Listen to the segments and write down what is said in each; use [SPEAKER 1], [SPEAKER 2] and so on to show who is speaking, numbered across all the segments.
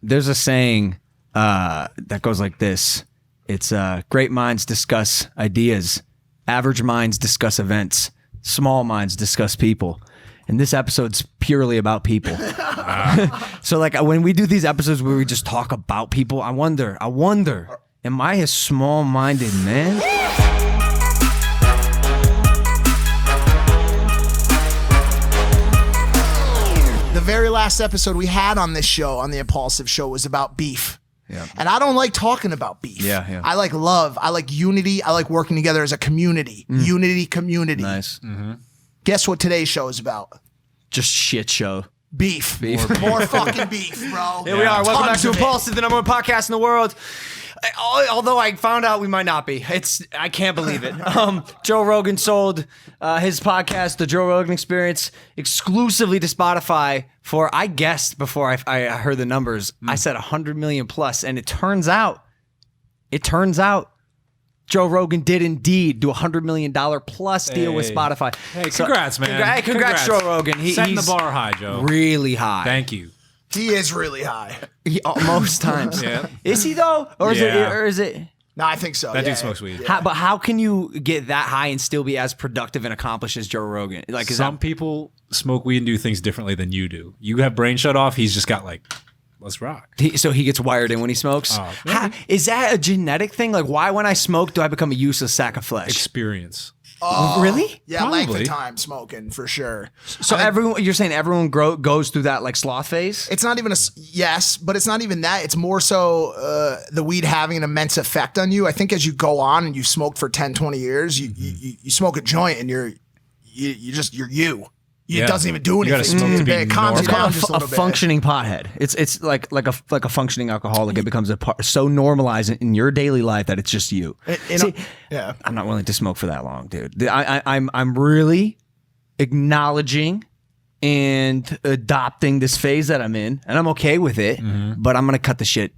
[SPEAKER 1] There's a saying that goes like this. It's great minds discuss ideas. Average minds discuss events. Small minds discuss people. And this episode's purely about people. So like when we do these episodes where we just talk about people, I wonder, am I a small-minded man?
[SPEAKER 2] The very last episode we had on this show, on the Impulsive Show, was about beef.
[SPEAKER 1] Yeah.
[SPEAKER 2] And I don't like talking about beef.
[SPEAKER 1] Yeah.
[SPEAKER 2] I like love. I like unity. I like working together as a community. Unity, community.
[SPEAKER 1] Nice.
[SPEAKER 2] Guess what today's show is about?
[SPEAKER 1] Just shit show.
[SPEAKER 2] Beef. More fucking beef, bro.
[SPEAKER 1] Here we are. Welcome back
[SPEAKER 2] Tons
[SPEAKER 1] to
[SPEAKER 2] of it.
[SPEAKER 1] Impulsive, the number one podcast in the world. Although I found out we might not be. I can't believe it. Joe Rogan sold his podcast, The Joe Rogan Experience, exclusively to Spotify for, I guessed before I heard the numbers, I said 100 million plus. And it turns out, Joe Rogan did indeed do a $100 million plus deal with Spotify.
[SPEAKER 3] Hey, congrats, man.
[SPEAKER 1] Congrats, Joe Rogan.
[SPEAKER 3] Setting
[SPEAKER 1] He's
[SPEAKER 3] the bar high, Joe.
[SPEAKER 1] really high.
[SPEAKER 3] Thank you.
[SPEAKER 2] He is really high.
[SPEAKER 1] Most times.
[SPEAKER 3] Yeah.
[SPEAKER 1] Is he though? Or is it?
[SPEAKER 2] No, I think so.
[SPEAKER 3] That dude smokes weed.
[SPEAKER 1] But how can you get that high and still be as productive and accomplished as Joe Rogan? Like,
[SPEAKER 3] Some people smoke weed and do things differently than you do. You have brain shut off. He's just got like, let's rock.
[SPEAKER 1] So he gets wired in when he smokes? Is that a genetic thing? Like, why when I smoke do I become a useless sack of flesh?
[SPEAKER 3] Experience.
[SPEAKER 1] Really?
[SPEAKER 2] Yeah, length
[SPEAKER 3] Probably.
[SPEAKER 2] of time smoking for sure.
[SPEAKER 1] So you're saying everyone goes through that like sloth phase?
[SPEAKER 2] It's not even yes, but it's not even that. It's more so the weed having an immense effect on you. I think as you go on and you smoke for 10, 20 years, you smoke a joint and you're you. It doesn't even do
[SPEAKER 3] You gotta
[SPEAKER 2] anything.
[SPEAKER 3] smoke to be
[SPEAKER 2] It calms you
[SPEAKER 3] normal.
[SPEAKER 2] down just a
[SPEAKER 1] A
[SPEAKER 2] little bit.
[SPEAKER 1] functioning pothead. It's like a functioning alcoholic. It becomes a part so normalized in your daily life that it's just you. See,
[SPEAKER 2] Yeah.
[SPEAKER 1] I'm not willing to smoke for that long, dude. I'm really acknowledging and adopting this phase that I'm in, and I'm okay with it. But I'm gonna cut the shit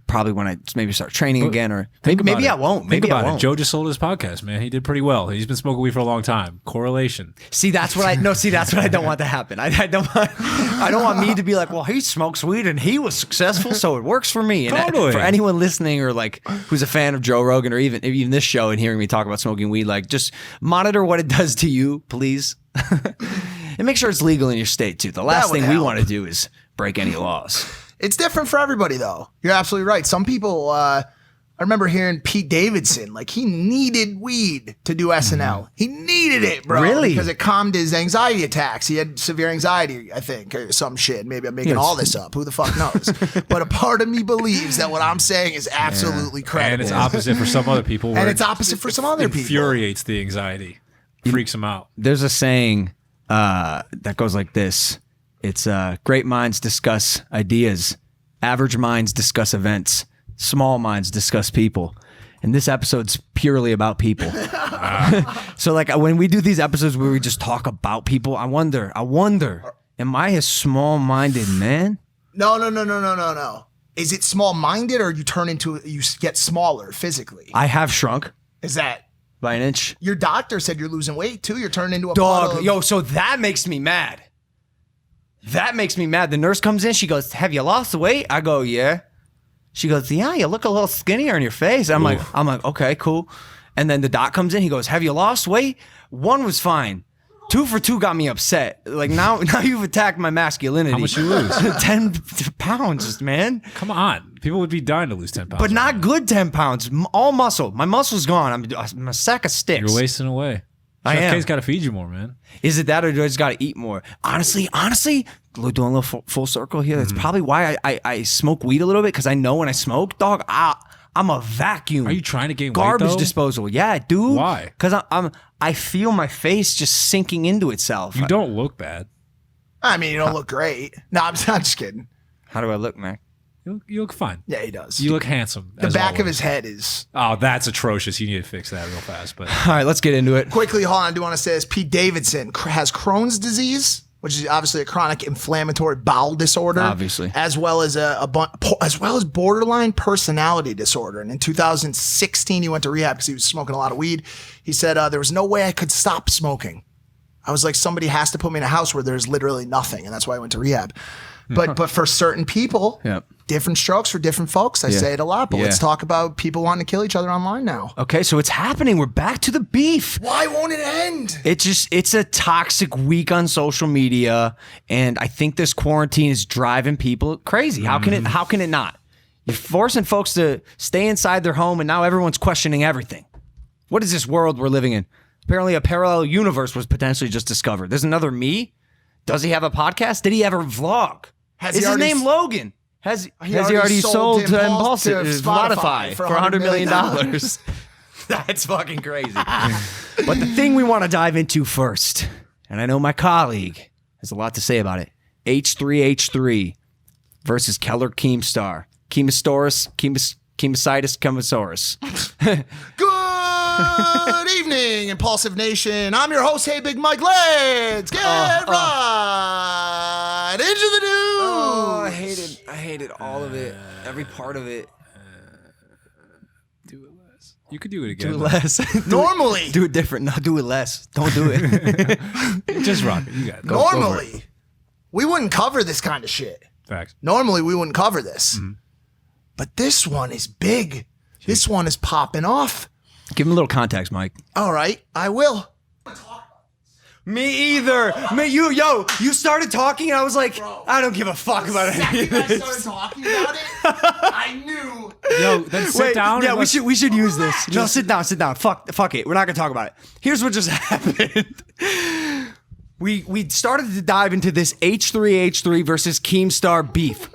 [SPEAKER 1] probably when I maybe start training again, or maybe I won't.
[SPEAKER 3] Think
[SPEAKER 1] Maybe I
[SPEAKER 3] about
[SPEAKER 1] won't.
[SPEAKER 3] it. Joe just sold his podcast, man. He did pretty well. He's been smoking weed for a long time. Correlation.
[SPEAKER 1] See, that's what I don't want to happen. I don't want me to be like, well, he smokes weed and he was successful, so it works for me. And
[SPEAKER 3] Totally.
[SPEAKER 1] for anyone listening or like who's a fan of Joe Rogan or even this show and hearing me talk about smoking weed, like just monitor what it does to you, please. And make sure it's legal in your state too. The last
[SPEAKER 2] would
[SPEAKER 1] thing we
[SPEAKER 2] help.
[SPEAKER 1] want to do is break any laws.
[SPEAKER 2] It's different for everybody, though. You're absolutely right. Some people, I remember hearing Pete Davidson, like he needed weed to do SNL. He needed it, bro.
[SPEAKER 1] Really?
[SPEAKER 2] Because it calmed his anxiety attacks. He had severe anxiety, I think, or some shit. Maybe I'm making all this up. Who the fuck knows? But a part of me believes that what I'm saying is absolutely credible.
[SPEAKER 3] And it's opposite for some other people.
[SPEAKER 2] And it's opposite for some other people.
[SPEAKER 3] Infuriates the anxiety. Freaks them out.
[SPEAKER 1] There's a saying that goes like this. It's great minds discuss ideas. Average minds discuss events. Small minds discuss people. And this episode's purely about people. So like when we do these episodes where we just talk about people, I wonder, am I a small-minded man?
[SPEAKER 2] No. Is it small-minded or you get smaller physically?
[SPEAKER 1] I have shrunk
[SPEAKER 2] Is that
[SPEAKER 1] by an inch.
[SPEAKER 2] your doctor said you're losing weight too? You're turning into a
[SPEAKER 1] Dog,
[SPEAKER 2] bottle of-
[SPEAKER 1] yo, so that makes me mad. The nurse comes in, she goes, have you lost weight? I go, yeah. She goes, yeah, you look a little skinnier in your face. I'm like, okay, cool. And then the doc comes in, he goes, have you lost weight? 1 was fine. 2 for 2 got me upset. Like now you've attacked my masculinity.
[SPEAKER 3] How much you lose?
[SPEAKER 1] 10 pounds, man.
[SPEAKER 3] Come on. People would be dying to lose 10 pounds.
[SPEAKER 1] But not good 10 pounds. All muscle. My muscle's gone. I'm a sack of sticks.
[SPEAKER 3] You're wasting away.
[SPEAKER 1] I
[SPEAKER 3] Chef
[SPEAKER 1] am.
[SPEAKER 3] K's got to feed you more, man.
[SPEAKER 1] Is it that or do I just got to eat more? Honestly, doing a little full circle here. That's probably why I smoke weed a little bit, because I know when I smoke, dog, I'm a vacuum.
[SPEAKER 3] Are you trying to gain weight,
[SPEAKER 1] garbage
[SPEAKER 3] though?
[SPEAKER 1] disposal? Yeah, dude.
[SPEAKER 3] Why?
[SPEAKER 1] Because I feel my face just sinking into itself.
[SPEAKER 3] You don't look bad.
[SPEAKER 2] I mean, you don't look great. No, I'm just kidding.
[SPEAKER 1] How do I look, man?
[SPEAKER 3] You look fine.
[SPEAKER 2] Yeah, he does.
[SPEAKER 3] You look handsome.
[SPEAKER 2] The back of his head is...
[SPEAKER 3] Oh, that's atrocious. You need to fix that real fast. But
[SPEAKER 1] All right, let's get into it.
[SPEAKER 2] Quickly, hold on. I do want to say this. Pete Davidson has Crohn's disease, which is obviously a chronic inflammatory bowel disorder.
[SPEAKER 1] Obviously.
[SPEAKER 2] As well as borderline personality disorder. And in 2016, he went to rehab because he was smoking a lot of weed. He said, there was no way I could stop smoking. I was like, somebody has to put me in a house where there's literally nothing. And that's why I went to rehab. But for certain people,
[SPEAKER 1] Yep.
[SPEAKER 2] different strokes for different folks. I say it a lot, but let's talk about people wanting to kill each other online now.
[SPEAKER 1] Okay, so it's happening. We're back to the beef.
[SPEAKER 2] Why won't it end?
[SPEAKER 1] It's a toxic week on social media, and I think this quarantine is driving people crazy. How can it not? You're forcing folks to stay inside their home, and now everyone's questioning everything. What is this world we're living in? Apparently a parallel universe was potentially just discovered. There's another me? Does he have a podcast? Did he ever vlog? Is his name Logan? Has he already sold to Spotify for $100 million? That's fucking crazy. But the thing we want to dive into first, and I know my colleague has a lot to say about it, H3H3 versus Keller Keemstar. Chemositis Chemosaurus.
[SPEAKER 2] Good evening, Impulsive Nation. I'm your host, Hey Big Mike. Let's get right into the news.
[SPEAKER 1] Oh, I hated all of it. Every part of it.
[SPEAKER 3] Do it less. You could do it again.
[SPEAKER 1] Do it less.
[SPEAKER 2] Normally.
[SPEAKER 1] Do it different. No, do it less. Don't do it.
[SPEAKER 3] Just rock it. You got it.
[SPEAKER 2] Normally, we wouldn't cover this kind of shit.
[SPEAKER 3] Facts.
[SPEAKER 2] Normally, we wouldn't cover this. Mm-hmm. But this one is big. This one is popping off.
[SPEAKER 1] Give him a little context, Mike.
[SPEAKER 2] All right, I will.
[SPEAKER 1] Me either. You started talking and I was like, bro, I don't give a fuck about any of this.
[SPEAKER 2] I started talking about it, I knew.
[SPEAKER 3] Yo, then sit down.
[SPEAKER 1] Yeah, we should use this. No, sit down. Fuck it. We're not gonna talk about it. Here's what just happened. We started to dive into this H3H3 versus Keemstar beef,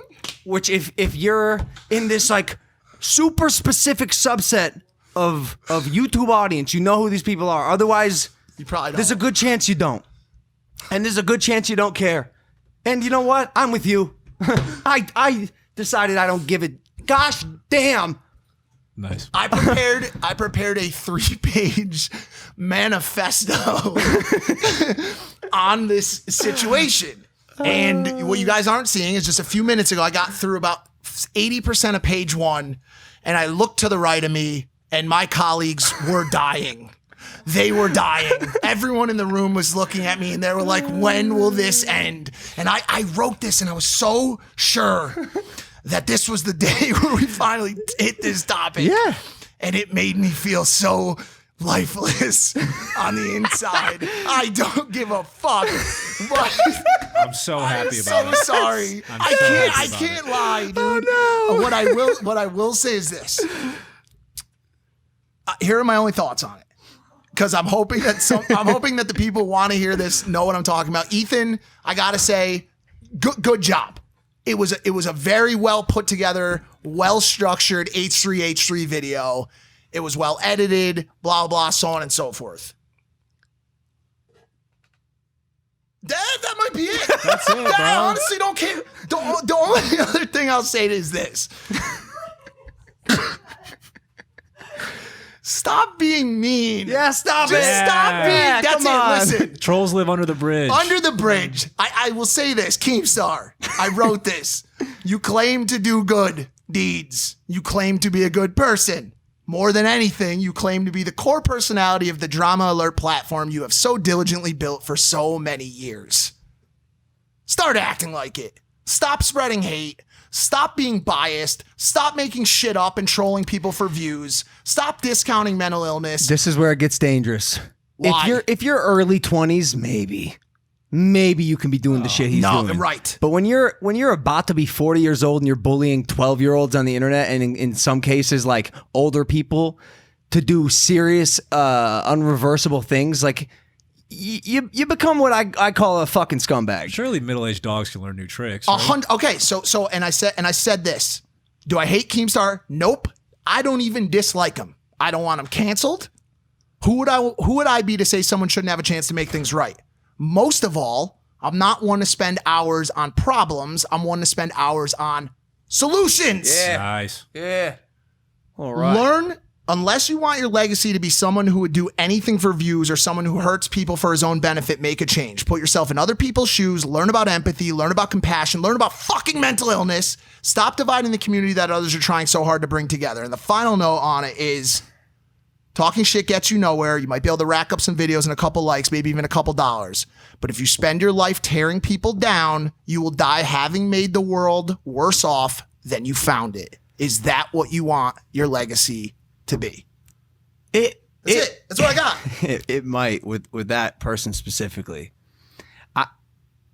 [SPEAKER 1] which if you're in this like super specific subset of YouTube audience, you know who these people are. Otherwise,
[SPEAKER 2] you probably don't.
[SPEAKER 1] There's a good chance you don't. And there's a good chance you don't care. And you know what? I'm with you. I decided I don't give it. Gosh damn.
[SPEAKER 3] Nice.
[SPEAKER 2] I prepared a 3-page manifesto on this situation. And what you guys aren't seeing is just a few minutes ago, I got through about 80% of page 1, and I looked to the right of me, and my colleagues were dying. They were dying. Everyone in the room was looking at me and they were like, when will this end? And I wrote this and I was so sure that this was the day where we finally hit this topic.
[SPEAKER 1] Yeah.
[SPEAKER 2] And it made me feel so lifeless on the inside. I don't give a fuck. But
[SPEAKER 3] I'm so happy about it.
[SPEAKER 2] I'm so sorry. I can't lie, dude.
[SPEAKER 1] Oh,
[SPEAKER 2] no. What I will say is this. Here are my only thoughts on it. Because I'm hoping that the people want to hear this, know what I'm talking about. Ethan, I gotta say, good job. It was a very well put together, well structured H3H3 video. It was well edited, blah blah, so on and so forth. That might be it.
[SPEAKER 3] That's it, bro.
[SPEAKER 2] I honestly don't care. The only other thing I'll say is this. Stop being mean.
[SPEAKER 1] Yeah, stop it.
[SPEAKER 2] Just stop being.
[SPEAKER 1] Yeah,
[SPEAKER 2] That's
[SPEAKER 1] come on.
[SPEAKER 2] it. Listen.
[SPEAKER 3] Trolls live under the bridge.
[SPEAKER 2] Under the bridge. I will say this, Keemstar. I wrote this. You claim to do good deeds. You claim to be a good person. More than anything, you claim to be the core personality of the Drama Alert platform you have so diligently built for so many years. Start acting like it. Stop spreading hate. Stop being biased. Stop making shit up and trolling people for views. Stop discounting mental illness.
[SPEAKER 1] This is where it gets dangerous.
[SPEAKER 2] Why?
[SPEAKER 1] If you're early 20s, maybe you can be doing the shit he's doing.
[SPEAKER 2] Right.
[SPEAKER 1] But when you're about to be 40 years old and you're bullying 12-year-olds on the internet, and in some cases like older people to do serious unreversible things, like you become what I call a fucking scumbag.
[SPEAKER 3] Surely middle-aged dogs can learn new tricks. Right?
[SPEAKER 2] Okay, so and I said this. Do I hate Keemstar? Nope. I don't even dislike him. I don't want him canceled. Who would I be to say someone shouldn't have a chance to make things right? Most of all, I'm not one to spend hours on problems. I'm one to spend hours on solutions.
[SPEAKER 1] Yeah.
[SPEAKER 3] Nice.
[SPEAKER 1] Yeah. All right.
[SPEAKER 2] Learn, unless you want your legacy to be someone who would do anything for views or someone who hurts people for his own benefit, make a change. Put yourself in other people's shoes, learn about empathy, learn about compassion, learn about fucking mental illness. Stop dividing the community that others are trying so hard to bring together. And the final note on it is, talking shit gets you nowhere. You might be able to rack up some videos and a couple likes, maybe even a couple dollars. But if you spend your life tearing people down, you will die having made the world worse off then you found it. Is that what you want your legacy to be?
[SPEAKER 1] That's
[SPEAKER 2] it. That's what I got.
[SPEAKER 1] It might with that person specifically.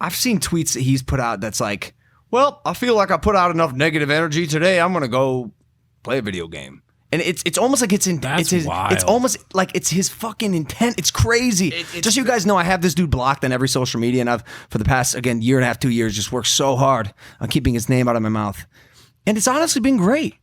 [SPEAKER 1] I've seen tweets that he's put out that's like, well, I feel like I put out enough negative energy today. I'm gonna go play a video game, and it's almost like
[SPEAKER 3] wild.
[SPEAKER 1] It's almost like it's his fucking intent. It's crazy. Just so you guys know, I have this dude blocked on every social media, and I've for the past year and a half, 2 years, just worked so hard on keeping his name out of my mouth, and it's honestly been great.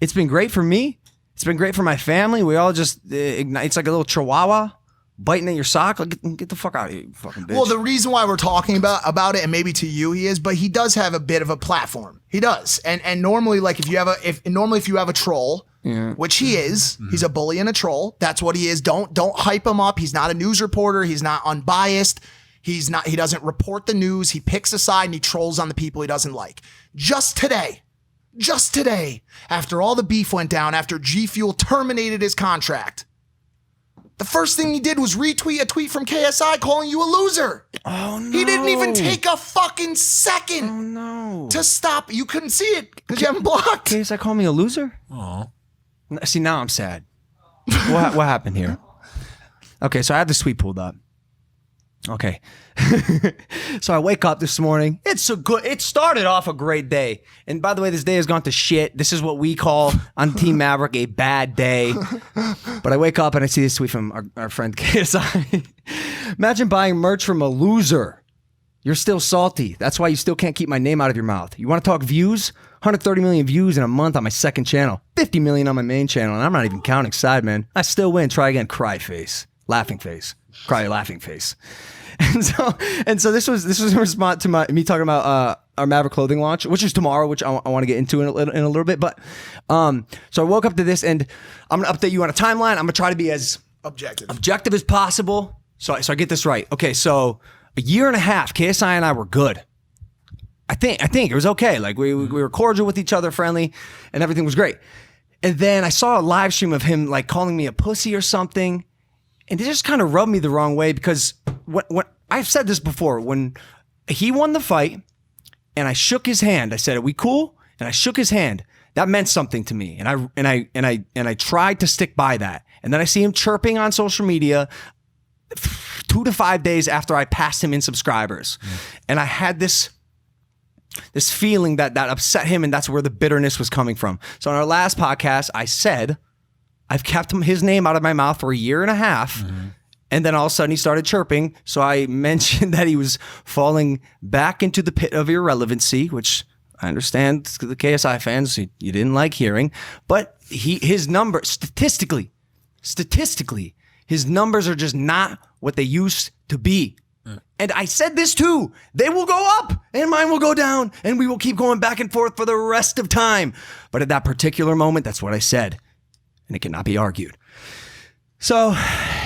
[SPEAKER 1] It's been great for me. It's been great for my family. We all just ignite. It's like a little chihuahua biting at your sock. Like, get the fuck out of here, you fucking bitch.
[SPEAKER 2] Well, the reason why we're talking about it, and maybe to you he is, but he does have a bit of a platform. He does, and normally, like if you have a troll, which he is, he's a bully and a troll. That's what he is. Don't hype him up. He's not a news reporter. He's not unbiased. He doesn't report the news. He picks a side and he trolls on the people he doesn't like. Just today, after all the beef went down, after G Fuel terminated his contract, the first thing he did was retweet a tweet from KSI calling you a loser.
[SPEAKER 1] Oh, no.
[SPEAKER 2] He didn't even take a fucking second to stop. You couldn't see it because you haven't blocked.
[SPEAKER 1] KSI call me a loser?
[SPEAKER 3] Oh.
[SPEAKER 1] See, now I'm sad. What happened here? Okay, so I had this tweet pulled up. Okay. So I wake up this morning. It started off a great day. And by the way, this day has gone to shit. This is what we call on Team Maverick a bad day. But I wake up and I see this tweet from our friend KSI. Imagine buying merch from a loser. You're still salty. That's why you still can't keep my name out of your mouth. You want to talk views? 130 million views in a month on my second channel. 50 million on my main channel. And I'm not even counting Sideman. I still win. Try again. Cry face. Laughing face. Cry laughing face. And so this was in response to me talking about our Maverick clothing launch, which is tomorrow, which I want to get into in a little bit. But so I woke up to this, and I'm gonna update you on a timeline. I'm gonna try to be as objective as possible. So I get this right. Okay, so a year and a half, KSI and I were good. I think it was okay. Like we were cordial with each other, friendly, and everything was great. And then I saw a live stream of him like calling me a pussy or something. And it just kind of rubbed me the wrong way because when I've said this before, when he won the fight and I shook his hand, I said, "Are we cool?" And I shook his hand. That meant something to me, and I tried to stick by that. And then I see him chirping on social media 2 to 5 days after I passed him in subscribers, and I had this feeling that upset him, and that's where the bitterness was coming from. So on our last podcast, I said, I've kept his name out of my mouth for a year and a half. And then all of a sudden he started chirping. So I mentioned that he was falling back into the pit of irrelevancy, which I understand the KSI fans, you didn't like hearing. But his number, statistically, his numbers are just not what they used to be. And I said this too. They will go up and mine will go down. And we will keep going back and forth for the rest of time. But at that particular moment, that's what I said. And it cannot be argued. So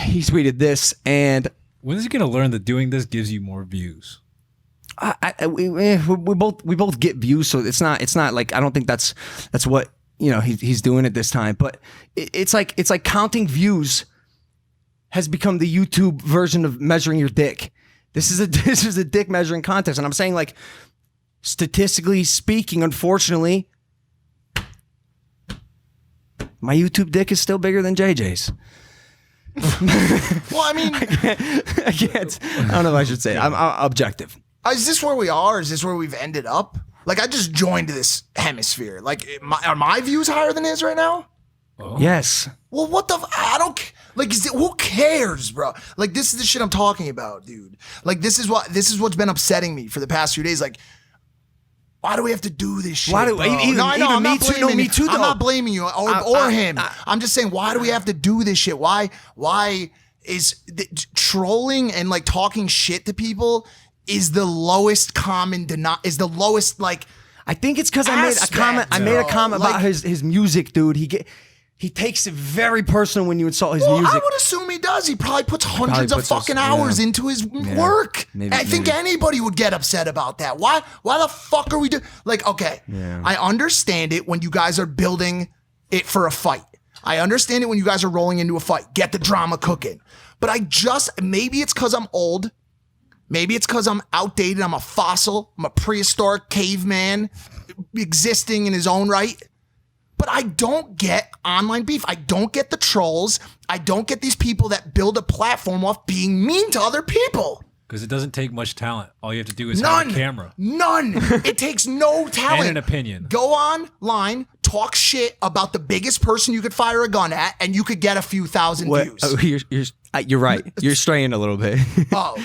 [SPEAKER 1] he tweeted this, and
[SPEAKER 3] when is he going to learn that doing this gives you more views?
[SPEAKER 1] We both get views, so it's not like I don't think that's what he's doing at this time. But it's like counting views has become the YouTube version of measuring your dick. This is a dick measuring contest, and I'm saying, like, statistically speaking, unfortunately, my YouTube dick is still bigger than JJ's.
[SPEAKER 2] Well, I mean,
[SPEAKER 1] I can't. I don't know if I should say it. I'm objective.
[SPEAKER 2] Is this where we are? Is this where we've ended up? Like, I just joined this hemisphere. Like, are my views higher than his right now?
[SPEAKER 1] Oh. Yes.
[SPEAKER 2] Well, what the? I don't like. Who cares, bro? Like, this is the shit I'm talking about, dude. Like, this is what's been upsetting me for the past few days. Like, why do we have to do this shit?
[SPEAKER 1] Even me too.
[SPEAKER 2] I'm not blaming you or him. I'm just saying, why do we have to do this shit? Why is trolling and like talking shit to people is the lowest common is the lowest, like,
[SPEAKER 1] I think it's because I made a comment about his music, dude. He takes it very personal when you insult his music.
[SPEAKER 2] I would assume he does. He probably puts hundreds of fucking hours into his work. I think anybody would get upset about that. Why the fuck are we doing? Like, okay, I understand it when you guys are building it for a fight. I understand it when you guys are rolling into a fight. Get the drama cooking. But maybe it's because I'm old, Maybe it's because I'm outdated. I'm a fossil. I'm a prehistoric caveman existing in his own right. But I don't get online beef. I don't get the trolls. I don't get these people that build a platform off being mean to other people.
[SPEAKER 3] Because it doesn't take much talent. All you have to do is have a camera.
[SPEAKER 2] None. It takes no talent.
[SPEAKER 3] And an opinion.
[SPEAKER 2] Go online, talk shit about the biggest person you could fire a gun at, and you could get a few thousand views.
[SPEAKER 1] Oh, you're right. You're straying a little bit.
[SPEAKER 2] Oh,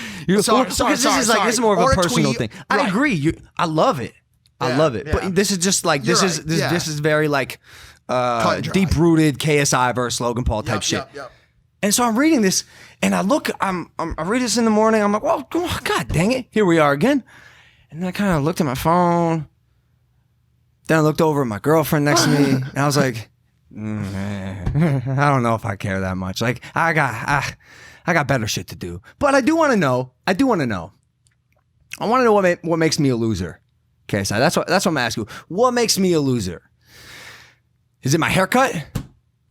[SPEAKER 1] sorry. This is more of a personal thing. I agree. I love it. I love it. But this is just like this is very like deep rooted KSI versus Logan Paul type shit. Yep. And so I'm reading this, and I read this in the morning. I'm like, well, God dang it, here we are again. And then I kind of looked at my phone. Then I looked over at my girlfriend next to me, and I was like, I don't know if I care that much. Like I got better shit to do. But I do want to know. I want to know what makes me a loser. Okay, so that's what I'm asking you. What makes me a loser? Is it my haircut?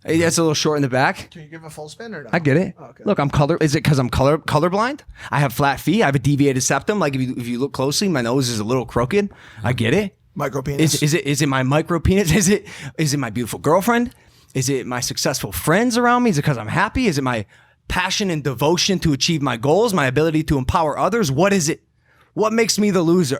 [SPEAKER 1] That's a little short in the back.
[SPEAKER 2] Can you give a full spin or no?
[SPEAKER 1] I get it. Oh, okay. Look, is it because I'm colorblind? I have flat feet. I have a deviated septum. Like if you look closely, my nose is a little crooked. I get it.
[SPEAKER 2] Micro penis.
[SPEAKER 1] Is it my micro penis? Is it my beautiful girlfriend? Is it my successful friends around me? Is it because I'm happy? Is it my passion and devotion to achieve my goals? My ability to empower others? What is it? What makes me the loser?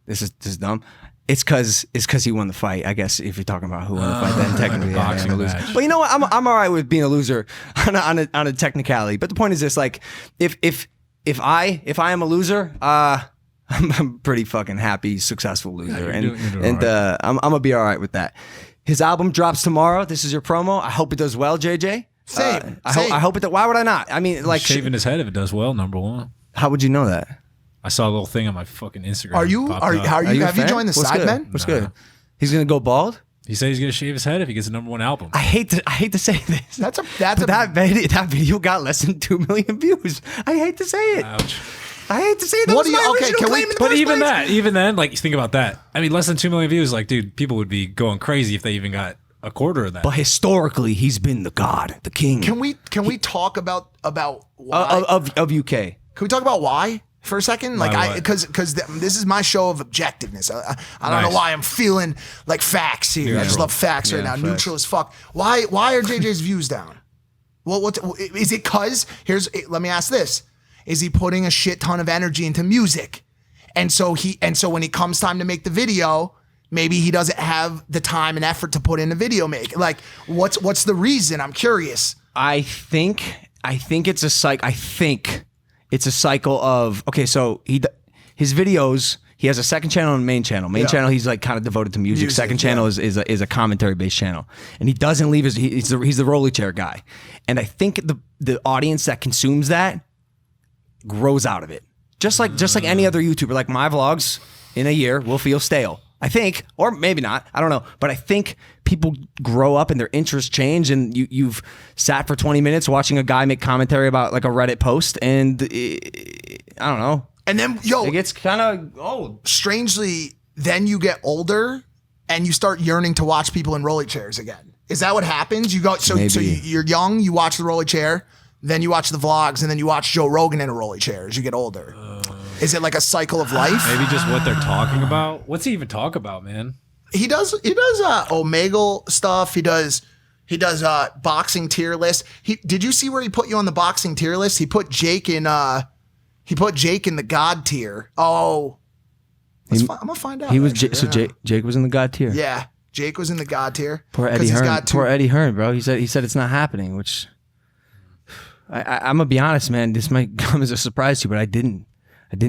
[SPEAKER 1] This is dumb. It's because he won the fight. I guess if you're talking about who won the fight, then technically
[SPEAKER 3] like
[SPEAKER 1] I'm a loser. But you know what? I'm all right with being a loser on a technicality. But the point is this: like, if I am a loser, I'm a pretty fucking happy, successful loser, right. I'm gonna be all right with that. His album drops tomorrow. This is your promo. I hope it does well, JJ.
[SPEAKER 2] Same.
[SPEAKER 1] I hope it. Why would I not? I mean, like
[SPEAKER 3] shaving his head if it does well. Number one.
[SPEAKER 1] How would you know that?
[SPEAKER 3] I saw a little thing on my fucking Instagram.
[SPEAKER 2] Have you joined the Sidemen?
[SPEAKER 1] What's good? He's gonna go bald.
[SPEAKER 3] He said he's gonna shave his head if he gets the number one album.
[SPEAKER 1] I hate to say this. That video got less than 2 million views. I hate to say it.
[SPEAKER 3] Ouch.
[SPEAKER 1] I hate to say that.
[SPEAKER 3] But even then, like think about that. I mean, less than 2 million views. Like, dude, people would be going crazy if they even got a quarter of that.
[SPEAKER 1] But historically, he's been the god, the king.
[SPEAKER 2] Can we talk about why
[SPEAKER 1] of UK?
[SPEAKER 2] Can we talk about why? For a second, like because this is my show of objectiveness. I don't know why I'm feeling like facts here. Neutral. I just love facts right now. Facts. Neutral as fuck. Why are JJ's views down? Well, what is it? Cause let me ask this: is he putting a shit ton of energy into music, and so when it comes time to make the video, maybe he doesn't have the time and effort to put in a video make. Like, what's the reason? I'm curious.
[SPEAKER 1] I think it's a psych. I think. It's a cycle of, okay, so his videos, he has a second channel and a main channel. Main channel, he's like kind of devoted to music. Second channel is a commentary based channel. And he doesn't leave he's the rolly chair guy. And I think the audience that consumes that grows out of it. Just like any other YouTuber, like my vlogs in a year will feel stale. I think, or maybe not, I don't know. But I think people grow up and their interests change, and you've sat for 20 minutes watching a guy make commentary about like a Reddit post, and I don't know.
[SPEAKER 2] And then,
[SPEAKER 1] it gets kind of old.
[SPEAKER 2] Strangely, then you get older and you start yearning to watch people in rolly chairs again. Is that what happens? You go, so you're young, you watch the rolly chair, then you watch the vlogs, and then you watch Joe Rogan in a rolly chair as you get older. Is it like a cycle of life?
[SPEAKER 3] Maybe just what they're talking about. What's he even talk about, man?
[SPEAKER 2] He does Omegle stuff. He does boxing tier list. Did you see where he put you on the boxing tier list? He put Jake in the God tier. Oh, I'm gonna find out.
[SPEAKER 1] Jake was in the God tier.
[SPEAKER 2] Yeah, Jake was in the God tier.
[SPEAKER 1] Poor Eddie Hearn. Poor Eddie Hearn, bro. He said it's not happening. Which I'm gonna be honest, man. This might come as a surprise to you, but I didn't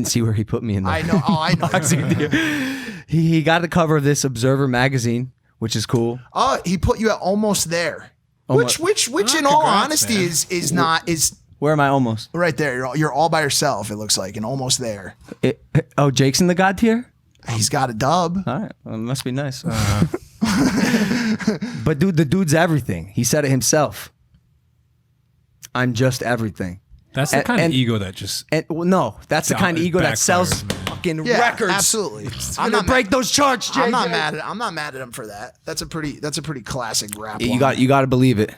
[SPEAKER 1] see where he put me in the
[SPEAKER 2] I know.
[SPEAKER 1] boxing tier. He got the cover of this Observer magazine, which is cool.
[SPEAKER 2] He put you at almost there. Which in all honesty is not.
[SPEAKER 1] Where am I almost?
[SPEAKER 2] Right there. You're all by yourself, it looks like, and almost there.
[SPEAKER 1] Jake's in the God tier?
[SPEAKER 2] He's got a dub.
[SPEAKER 1] All right. Well, it must be nice. But dude, the dude's everything. He said it himself. I'm just everything.
[SPEAKER 3] That's the kind of ego that just...
[SPEAKER 1] no, that's the kind of ego that sells fucking records.
[SPEAKER 2] Absolutely.
[SPEAKER 1] I'm gonna break those charts, Jake.
[SPEAKER 2] I'm not mad at him for that. That's a pretty classic rap.
[SPEAKER 1] You got to believe it.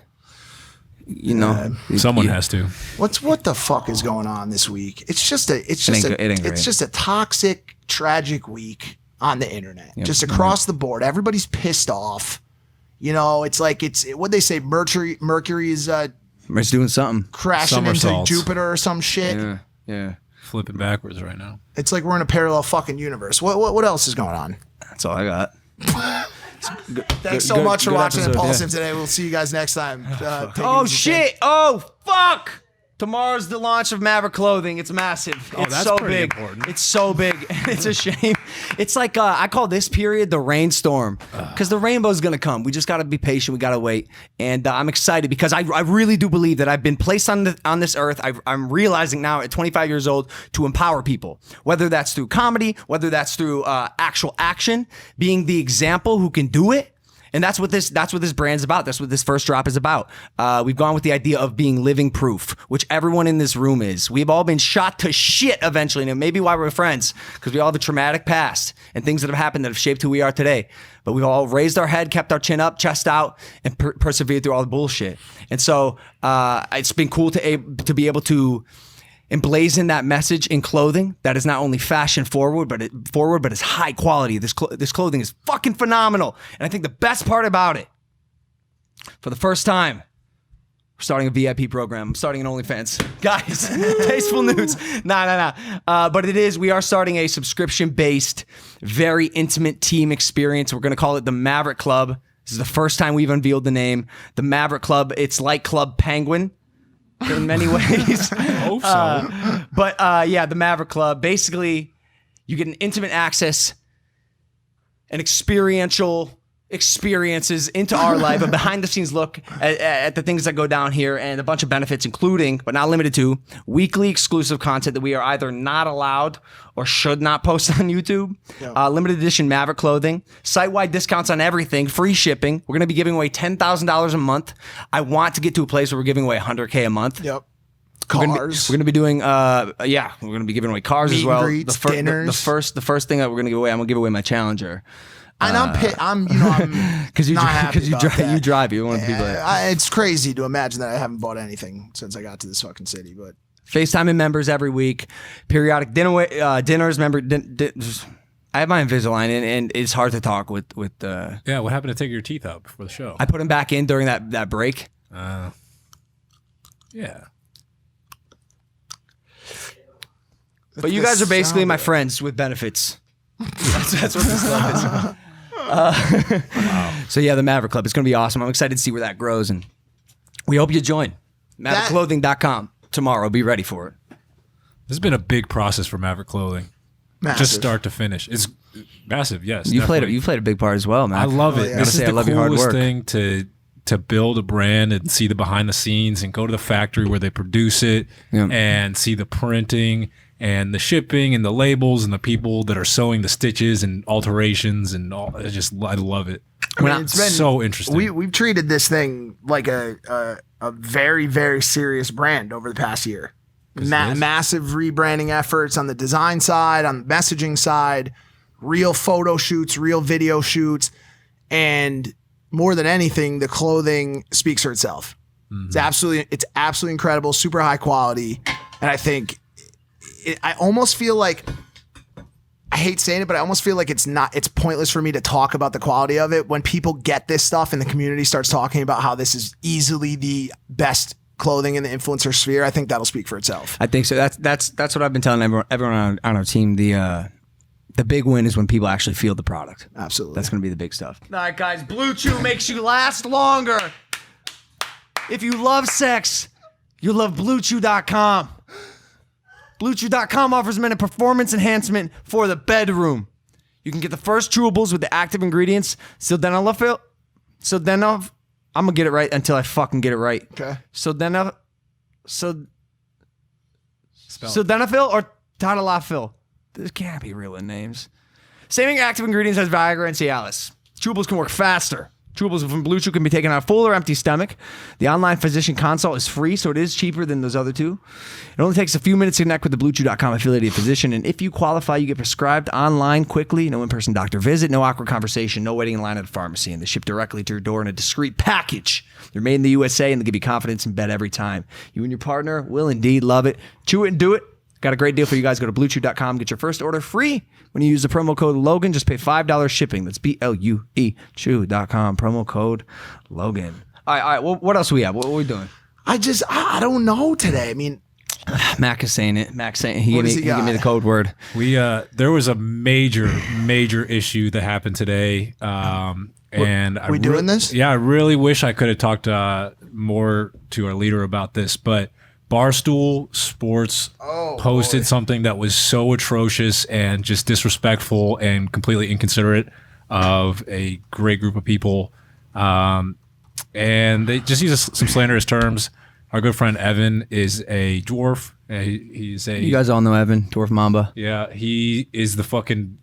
[SPEAKER 1] you know,
[SPEAKER 3] Someone has to.
[SPEAKER 2] What the fuck is going on this week? It's just a toxic, tragic week on the internet.
[SPEAKER 1] Yep.
[SPEAKER 2] Just across the board. Everybody's pissed off. You know, it's like what they say, Mercury is
[SPEAKER 1] It's doing something.
[SPEAKER 2] crashing into
[SPEAKER 3] Somersaults.
[SPEAKER 2] Jupiter or some shit.
[SPEAKER 1] Yeah.
[SPEAKER 3] Flipping backwards right now.
[SPEAKER 2] It's like we're in a parallel fucking universe. What else is going on?
[SPEAKER 1] That's all I got.
[SPEAKER 2] Thanks so much for watching
[SPEAKER 1] episode,
[SPEAKER 2] Impulsive today. We'll see you guys next time. Take it
[SPEAKER 1] Oh
[SPEAKER 2] easy,
[SPEAKER 1] shit! Oh fuck! Tomorrow's the launch of Maverick Clothing. It's massive. It's
[SPEAKER 3] that's
[SPEAKER 1] so
[SPEAKER 3] pretty
[SPEAKER 1] big.
[SPEAKER 3] important.
[SPEAKER 1] It's so big. It's a shame. It's like I call this period the rainstorm because the rainbow's gonna come. We just gotta be patient. We gotta wait. And I'm excited because I really do believe that I've been placed on this earth. I'm realizing now at 25 years old to empower people, whether that's through comedy, whether that's through actual action, being the example who can do it. And that's what this brand's about. That's what this first drop is about. We've gone with the idea of being living proof, which everyone in this room is. We've all been shot to shit eventually. And it may be why we're friends, because we all have a traumatic past and things that have happened that have shaped who we are today. But we've all raised our head, kept our chin up, chest out, and persevered through all the bullshit. And so it's been cool to be able to emblazon that message in clothing that is not only fashion forward, but it's high quality. This clothing is fucking phenomenal. And I think the best part about it, for the first time, we're starting a VIP program. I'm starting an OnlyFans. Guys, tasteful nudes. Nah. But we are starting a subscription-based, very intimate team experience. We're going to call it the Maverick Club. This is the first time we've unveiled the name. The Maverick Club. It's like Club Penguin in many ways.
[SPEAKER 3] I hope so.
[SPEAKER 1] But the Maverick Club, basically you get an intimate access and experiential experiences into our life, a behind the scenes look at the things that go down here, and a bunch of benefits, including, but not limited to, weekly exclusive content that we are either not allowed or should not post on YouTube.
[SPEAKER 2] Yeah.
[SPEAKER 1] Limited edition Maverick clothing, site-wide discounts on everything, free shipping. We're going to be giving away $10,000 a month. I want to get to a place where we're giving away $100K a month.
[SPEAKER 2] Yep.
[SPEAKER 1] We're
[SPEAKER 2] Cars.
[SPEAKER 1] gonna be doing we're gonna be giving away cars
[SPEAKER 2] Meet
[SPEAKER 1] as
[SPEAKER 2] and
[SPEAKER 1] well.
[SPEAKER 2] greets, dinners.
[SPEAKER 1] The first thing that we're gonna give away, I'm gonna give away my Challenger.
[SPEAKER 2] And I'm
[SPEAKER 1] Because you
[SPEAKER 2] not happy about that.
[SPEAKER 1] you drive. You're one of the people that
[SPEAKER 2] It's crazy to imagine that I haven't bought anything since I got to this fucking city. But
[SPEAKER 1] FaceTime members every week, periodic dinners. I have my Invisalign and it's hard to talk with.
[SPEAKER 3] Yeah, what happened to take your teeth out before the show?
[SPEAKER 1] I put them back in during that break.
[SPEAKER 3] Yeah.
[SPEAKER 1] But you guys are basically my friends with benefits. That's what this stuff is. So yeah, the Maverick Club. It's going to be awesome. I'm excited to see where that grows, and we hope you join. MaverickClothing.com tomorrow. Be ready for it.
[SPEAKER 3] This has been a big process for Maverick Clothing.
[SPEAKER 2] massive.
[SPEAKER 3] Just start to finish. It's massive, yes.
[SPEAKER 1] You
[SPEAKER 3] definitely.
[SPEAKER 1] played a big part as well, man.
[SPEAKER 3] I love it.
[SPEAKER 2] yeah.
[SPEAKER 3] This is
[SPEAKER 1] I
[SPEAKER 3] the
[SPEAKER 1] love your hard
[SPEAKER 3] coolest
[SPEAKER 1] work.
[SPEAKER 3] thing to build a brand and see the behind the scenes and go to the factory where they produce it and see the printing and the shipping and the labels and the people that are sewing the stitches and alterations and all. I love it.
[SPEAKER 2] It's been
[SPEAKER 3] so interesting.
[SPEAKER 2] We've treated this thing like a very, very serious brand over the past year. Massive rebranding efforts on the design side, on the messaging side, real photo shoots, real video shoots, and more than anything, the clothing speaks for itself. Mm-hmm. It's absolutely incredible, super high quality, and I think I almost feel like, I hate saying it, but I almost feel like it's pointless for me to talk about the quality of it when people get this stuff and the community starts talking about how this is easily the best clothing in the influencer sphere. I think that'll speak for itself.
[SPEAKER 1] I think so. That's what I've been telling everyone on our team. The big win is when people actually feel the product.
[SPEAKER 2] Absolutely.
[SPEAKER 1] That's going to be the big stuff. All right, guys. Blue Chew makes you last longer. If you love sex, you love BlueChew.com. BlueChew.com offers men a performance enhancement for the bedroom. You can get the first chewables with the active ingredients sildenafil. I'm going to get it right until I fucking get it right.
[SPEAKER 2] Okay.
[SPEAKER 1] Sildenafil or tadalafil. This can't be real in names. Same active ingredients as Viagra and Cialis. Chewables can work faster, Chewables from Blue Chew can be taken on a full or empty stomach. The online physician consult is free, so it is cheaper than those other two. It only takes a few minutes to connect with the BlueChew.com affiliated physician, and if you qualify, you get prescribed online quickly. No in-person doctor visit, no awkward conversation, no waiting in line at a pharmacy, and they ship directly to your door in a discreet package. They're made in the USA, and they give you confidence in bed every time. You and your partner will indeed love it. Chew it and do it. Got a great deal for you guys. Go to BlueChew.com. Get your first order free when you use the promo code Logan. Just pay $5 shipping. That's BLUE Chew.com. Promo code Logan. All right. What else do we have? What are we doing?
[SPEAKER 2] I don't know today. I mean,
[SPEAKER 1] Mac is saying it. Mac's saying he gave me the code word.
[SPEAKER 3] There was a major issue that happened today. And
[SPEAKER 2] we doing this?
[SPEAKER 3] Yeah, I really wish I could have talked more to our leader about this, but Barstool Sports posted something that was so atrocious and just disrespectful and completely inconsiderate of a great group of people. And they just use some slanderous terms. Our good friend Evan is a dwarf. You
[SPEAKER 1] guys all know Evan, Dwarf Mamba.
[SPEAKER 3] Yeah, he is the fucking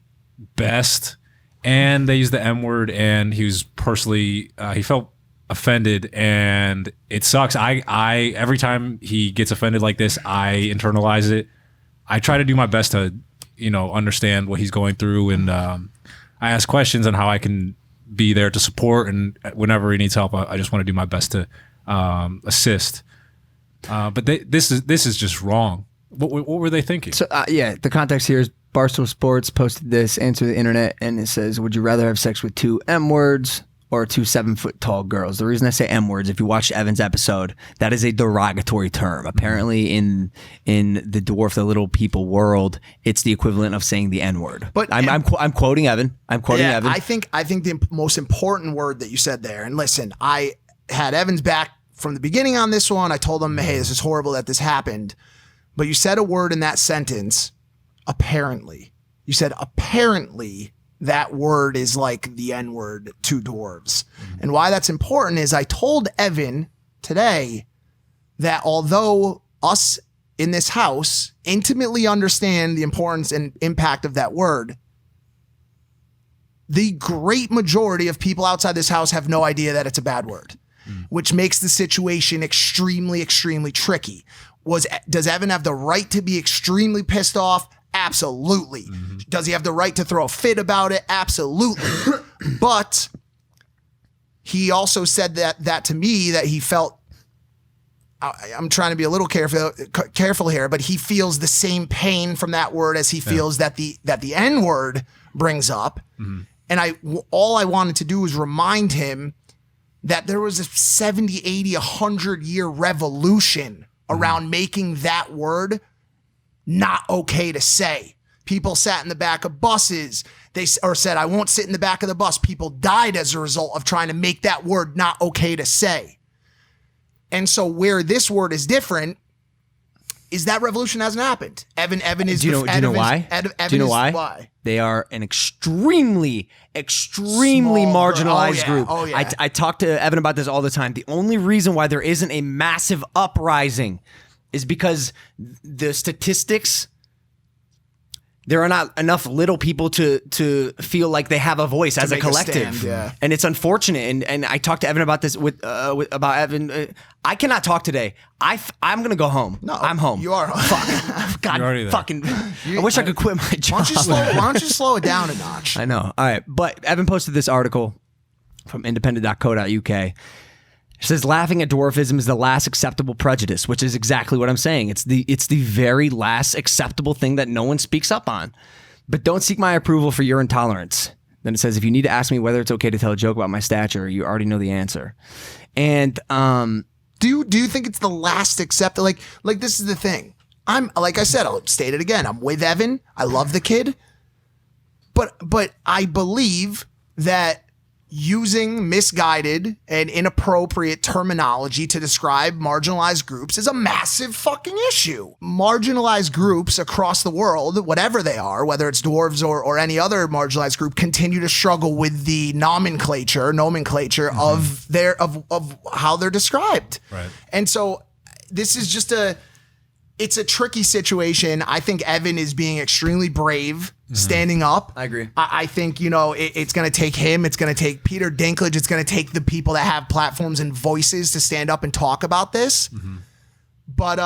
[SPEAKER 3] best. And they used the M word, and he was personally, he felt offended, and it sucks. I every time he gets offended like this, I internalize it. I try to do my best to, understand what he's going through, and I ask questions on how I can be there to support, and whenever he needs help, I just want to do my best to assist. But this is just wrong. What were they thinking?
[SPEAKER 1] So the context here is Barstool Sports posted this, answer the internet, and it says, would you rather have sex with 2 M words or 2 7-foot-tall girls? The reason I say M words, if you watched Evan's episode, that is a derogatory term. Apparently in the dwarf, the little people world, it's the equivalent of saying the N word. But I'm quoting Evan. Evan.
[SPEAKER 2] I think the most important word that you said there, and listen, I had Evan's back from the beginning on this one. I told him, hey, this is horrible that this happened. But you said a word in that sentence, apparently. You said apparently that word is like the N word to dwarves. And why that's important is I told Evan today that although us in this house intimately understand the importance and impact of that word, the great majority of people outside this house have no idea that it's a bad word, which makes the situation extremely, extremely tricky. Does Evan have the right to be extremely pissed off? Absolutely. Does he have the right to throw a fit about it? Absolutely. But he also said that to me, that he felt, I'm trying to be a little careful here, but he feels the same pain from that word as he feels that the N word brings up. And all I wanted to do was remind him that there was a 70, 80, 100-year revolution around making that word not okay to say. People sat in the back of buses. They said, I won't sit in the back of the bus. People died as a result of trying to make that word not okay to say. And so where this word is different is that revolution hasn't happened. Evan is...
[SPEAKER 1] Do you know why?
[SPEAKER 2] Do you know why?
[SPEAKER 1] They are an extremely marginalized group.
[SPEAKER 2] Oh, yeah.
[SPEAKER 1] I talk to Evan about this all the time. The only reason why there isn't a massive uprising is because the statistics, there are not enough little people to feel like they have a voice as a collective. And it's unfortunate. And I talked to Evan about this about Evan. I cannot talk today. I'm going to go home.
[SPEAKER 2] No,
[SPEAKER 1] I'm home.
[SPEAKER 2] You are.
[SPEAKER 1] Fuck. God, fucking. I wish I could quit my job.
[SPEAKER 2] Why don't you slow it down a notch?
[SPEAKER 1] I know. All right. But Evan posted this article from independent.co.uk. It says, laughing at dwarfism is the last acceptable prejudice, which is exactly what I'm saying. It's the very last acceptable thing that no one speaks up on. But don't seek my approval for your intolerance. Then it says, if you need to ask me whether it's okay to tell a joke about my stature, you already know the answer. And
[SPEAKER 2] do you think it's the last acceptable? Like this is the thing. Like I said, I'll state it again. I'm with Evan. I love the kid. But I believe that using misguided and inappropriate terminology to describe marginalized groups is a massive fucking issue. Marginalized groups across the world, whatever they are, whether it's dwarves or any other marginalized group, continue to struggle with the nomenclature of how they're described.
[SPEAKER 3] Right.
[SPEAKER 2] And so this is just it's a tricky situation. I think Evan is being extremely brave, standing up.
[SPEAKER 1] I agree.
[SPEAKER 2] I think, it's going to take him. It's going to take Peter Dinklage. It's going to take the people that have platforms and voices to stand up and talk about this. But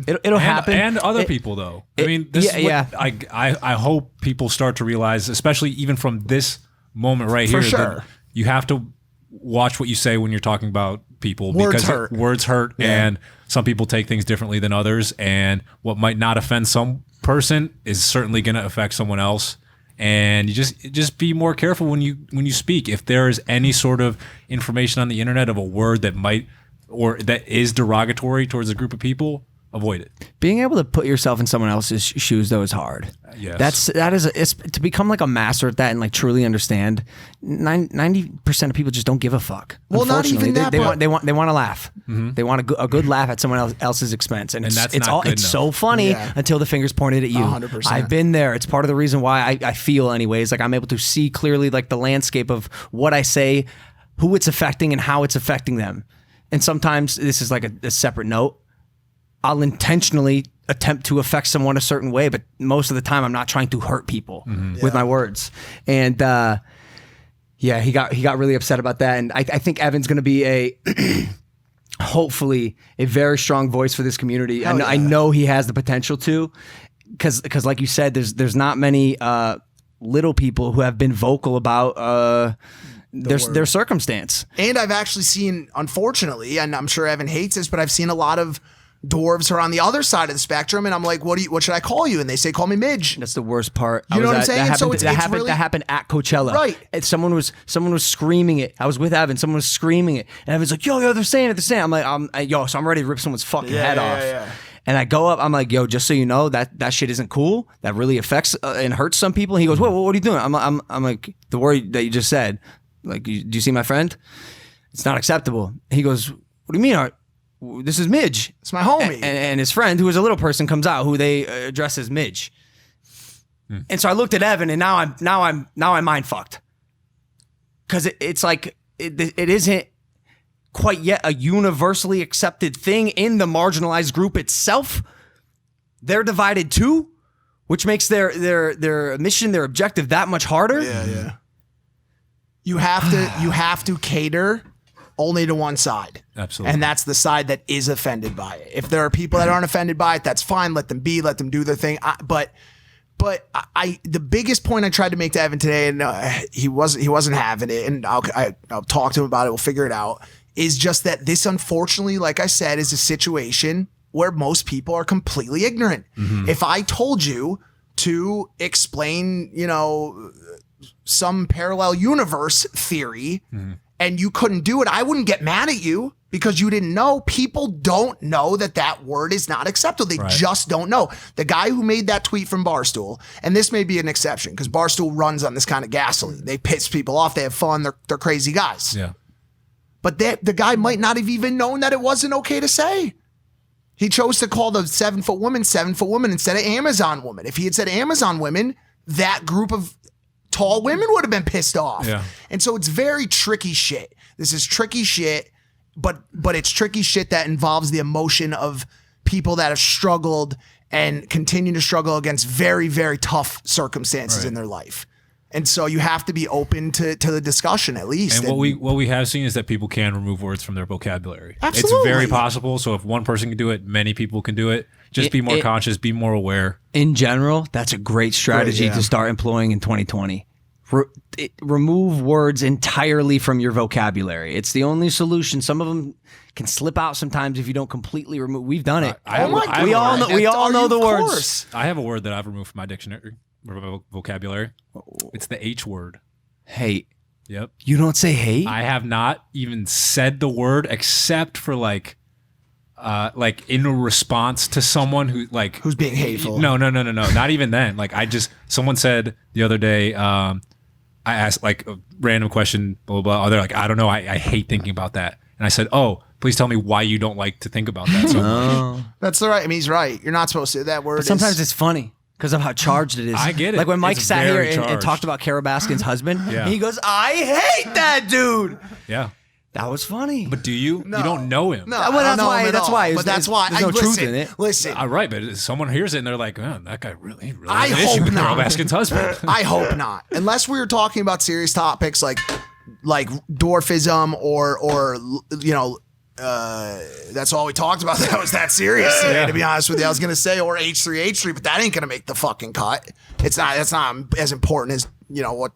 [SPEAKER 1] it'll happen.
[SPEAKER 3] And other people, though. I mean, this is what I hope people start to realize, especially even from this moment right here, that you have to watch what you say when you're talking about people, because words hurt, and some people take things differently than others, and what might not offend some person is certainly going to affect someone else. And you just be more careful when you speak. If there is any sort of information on the internet of a word that might or that is derogatory towards a group of people, avoid it.
[SPEAKER 1] Being able to put yourself in someone else's shoes, though, is hard.
[SPEAKER 3] Yes.
[SPEAKER 1] It's to become like a master at that and like truly understand. 90% of people just don't give a fuck.
[SPEAKER 2] Well, not even that.
[SPEAKER 1] They want to laugh. They want a good laugh at someone else's expense, and it's so funny until the finger's pointed at you.
[SPEAKER 2] 100%.
[SPEAKER 1] I've been there. It's part of the reason why I feel, anyways, like I'm able to see clearly like the landscape of what I say, who it's affecting, and how it's affecting them. And sometimes this is like a separate note. I'll intentionally attempt to affect someone a certain way, but most of the time I'm not trying to hurt people with my words. And he got really upset about that. And I think Evan's going to be hopefully a very strong voice for this community. I know he has the potential to, because like you said, there's not many little people who have been vocal about their circumstance.
[SPEAKER 2] And I've actually seen, unfortunately, and I'm sure Evan hates this, but I've seen a lot of dwarves who are on the other side of the spectrum, and I'm like, what should I call you? And they say, call me Midge.
[SPEAKER 1] That's the worst part.
[SPEAKER 2] You know what I'm saying?
[SPEAKER 1] That happened at Coachella.
[SPEAKER 2] Right.
[SPEAKER 1] And someone was screaming it. I was with Evan. Someone was screaming it, and Evan's like, yo, they're saying it. I'm like, so I'm ready to rip someone's fucking head off. Yeah. And I go up, I'm like, yo, just so you know, that shit isn't cool. That really affects and hurts some people. And he goes, what are you doing? I'm like, the word that you just said. Like, do you see my friend? It's not acceptable. He goes, what do you mean? This is Midge.
[SPEAKER 2] It's my homie.
[SPEAKER 1] And his friend, who is a little person, comes out, who they address as Midge. And so I looked at Evan, and now I'm mind fucked, because it's like it isn't quite yet a universally accepted thing in the marginalized group itself. They're divided too, which makes their mission, their objective, that much harder.
[SPEAKER 2] Yeah. You have to cater only to one side.
[SPEAKER 3] Absolutely.
[SPEAKER 2] And that's the side that is offended by it. If there are people that aren't offended by it, that's fine. Let them be. Let them do their thing. But the biggest point I tried to make to Evan today, and he wasn't having it, and I'll talk to him about it. We'll figure it out. Is just that this, unfortunately, like I said, is a situation where most people are completely ignorant. If I told you to explain, some parallel universe theory, and you couldn't do it, I wouldn't get mad at you because you didn't know. People don't know that word is not acceptable. They just don't know. The guy who made that tweet from Barstool, and this may be an exception because Barstool runs on this kind of gasoline. They piss people off. They have fun. They're crazy guys.
[SPEAKER 3] Yeah.
[SPEAKER 2] But the guy might not have even known that it wasn't okay to say. He chose to call the 7-foot woman instead of Amazon woman. If he had said Amazon women, that group of tall women would have been pissed off.
[SPEAKER 3] Yeah.
[SPEAKER 2] And so it's very tricky shit. This is tricky shit, but it's tricky shit that involves the emotion of people that have struggled and continue to struggle against very, very tough circumstances in their life. And so you have to be open to the discussion at least.
[SPEAKER 3] And what we have seen is that people can remove words from their vocabulary.
[SPEAKER 2] Absolutely.
[SPEAKER 3] It's very possible. So if one person can do it, many people can do it. Just be more conscious, be more aware.
[SPEAKER 1] In general, that's a great strategy to start employing in 2020. Remove words entirely from your vocabulary. It's the only solution. Some of them can slip out sometimes if you don't completely remove. We've done it. We all know the words.
[SPEAKER 3] I have a word that I've removed from my dictionary, vocabulary. It's the H word.
[SPEAKER 1] Hate.
[SPEAKER 3] Yep.
[SPEAKER 1] You don't say hate?
[SPEAKER 3] I have not even said the word except for like in a response to someone who's
[SPEAKER 2] being hateful.
[SPEAKER 3] No. Not even then. Like someone said the other day, I asked like a random question, blah, blah, blah. They're like, I don't know. I hate thinking about that. And I said, oh, please tell me why you don't like to think about that so much.
[SPEAKER 2] That's all right. I mean, he's right. You're not supposed to. That word
[SPEAKER 1] But sometimes it's funny because of how charged it is.
[SPEAKER 3] I get it.
[SPEAKER 1] Like when Mike
[SPEAKER 3] It's
[SPEAKER 1] sat here
[SPEAKER 3] very
[SPEAKER 1] and talked about Carol Baskin's husband,
[SPEAKER 3] Yeah.
[SPEAKER 1] and he goes, I hate that dude.
[SPEAKER 3] Yeah.
[SPEAKER 1] That was funny.
[SPEAKER 3] But do you?
[SPEAKER 2] No.
[SPEAKER 3] You don't know him.
[SPEAKER 2] No,
[SPEAKER 1] Well,
[SPEAKER 2] I don't
[SPEAKER 1] that's
[SPEAKER 2] know
[SPEAKER 1] why-
[SPEAKER 2] him at
[SPEAKER 1] that's
[SPEAKER 2] all,
[SPEAKER 1] why
[SPEAKER 2] But that's why.
[SPEAKER 1] there's no truth in it.
[SPEAKER 2] Listen.
[SPEAKER 3] All right, but someone hears it and they're like, man, that guy really
[SPEAKER 2] I
[SPEAKER 3] has an issue
[SPEAKER 2] hope
[SPEAKER 3] with Carol
[SPEAKER 2] not.
[SPEAKER 3] Baskin's husband.
[SPEAKER 2] I hope not. Unless we were talking about serious topics like dwarfism or that's all we talked about. That was that serious today, to be honest with you. I was gonna say or H3H3, but that ain't gonna make the fucking cut. It's not. That's not as important as what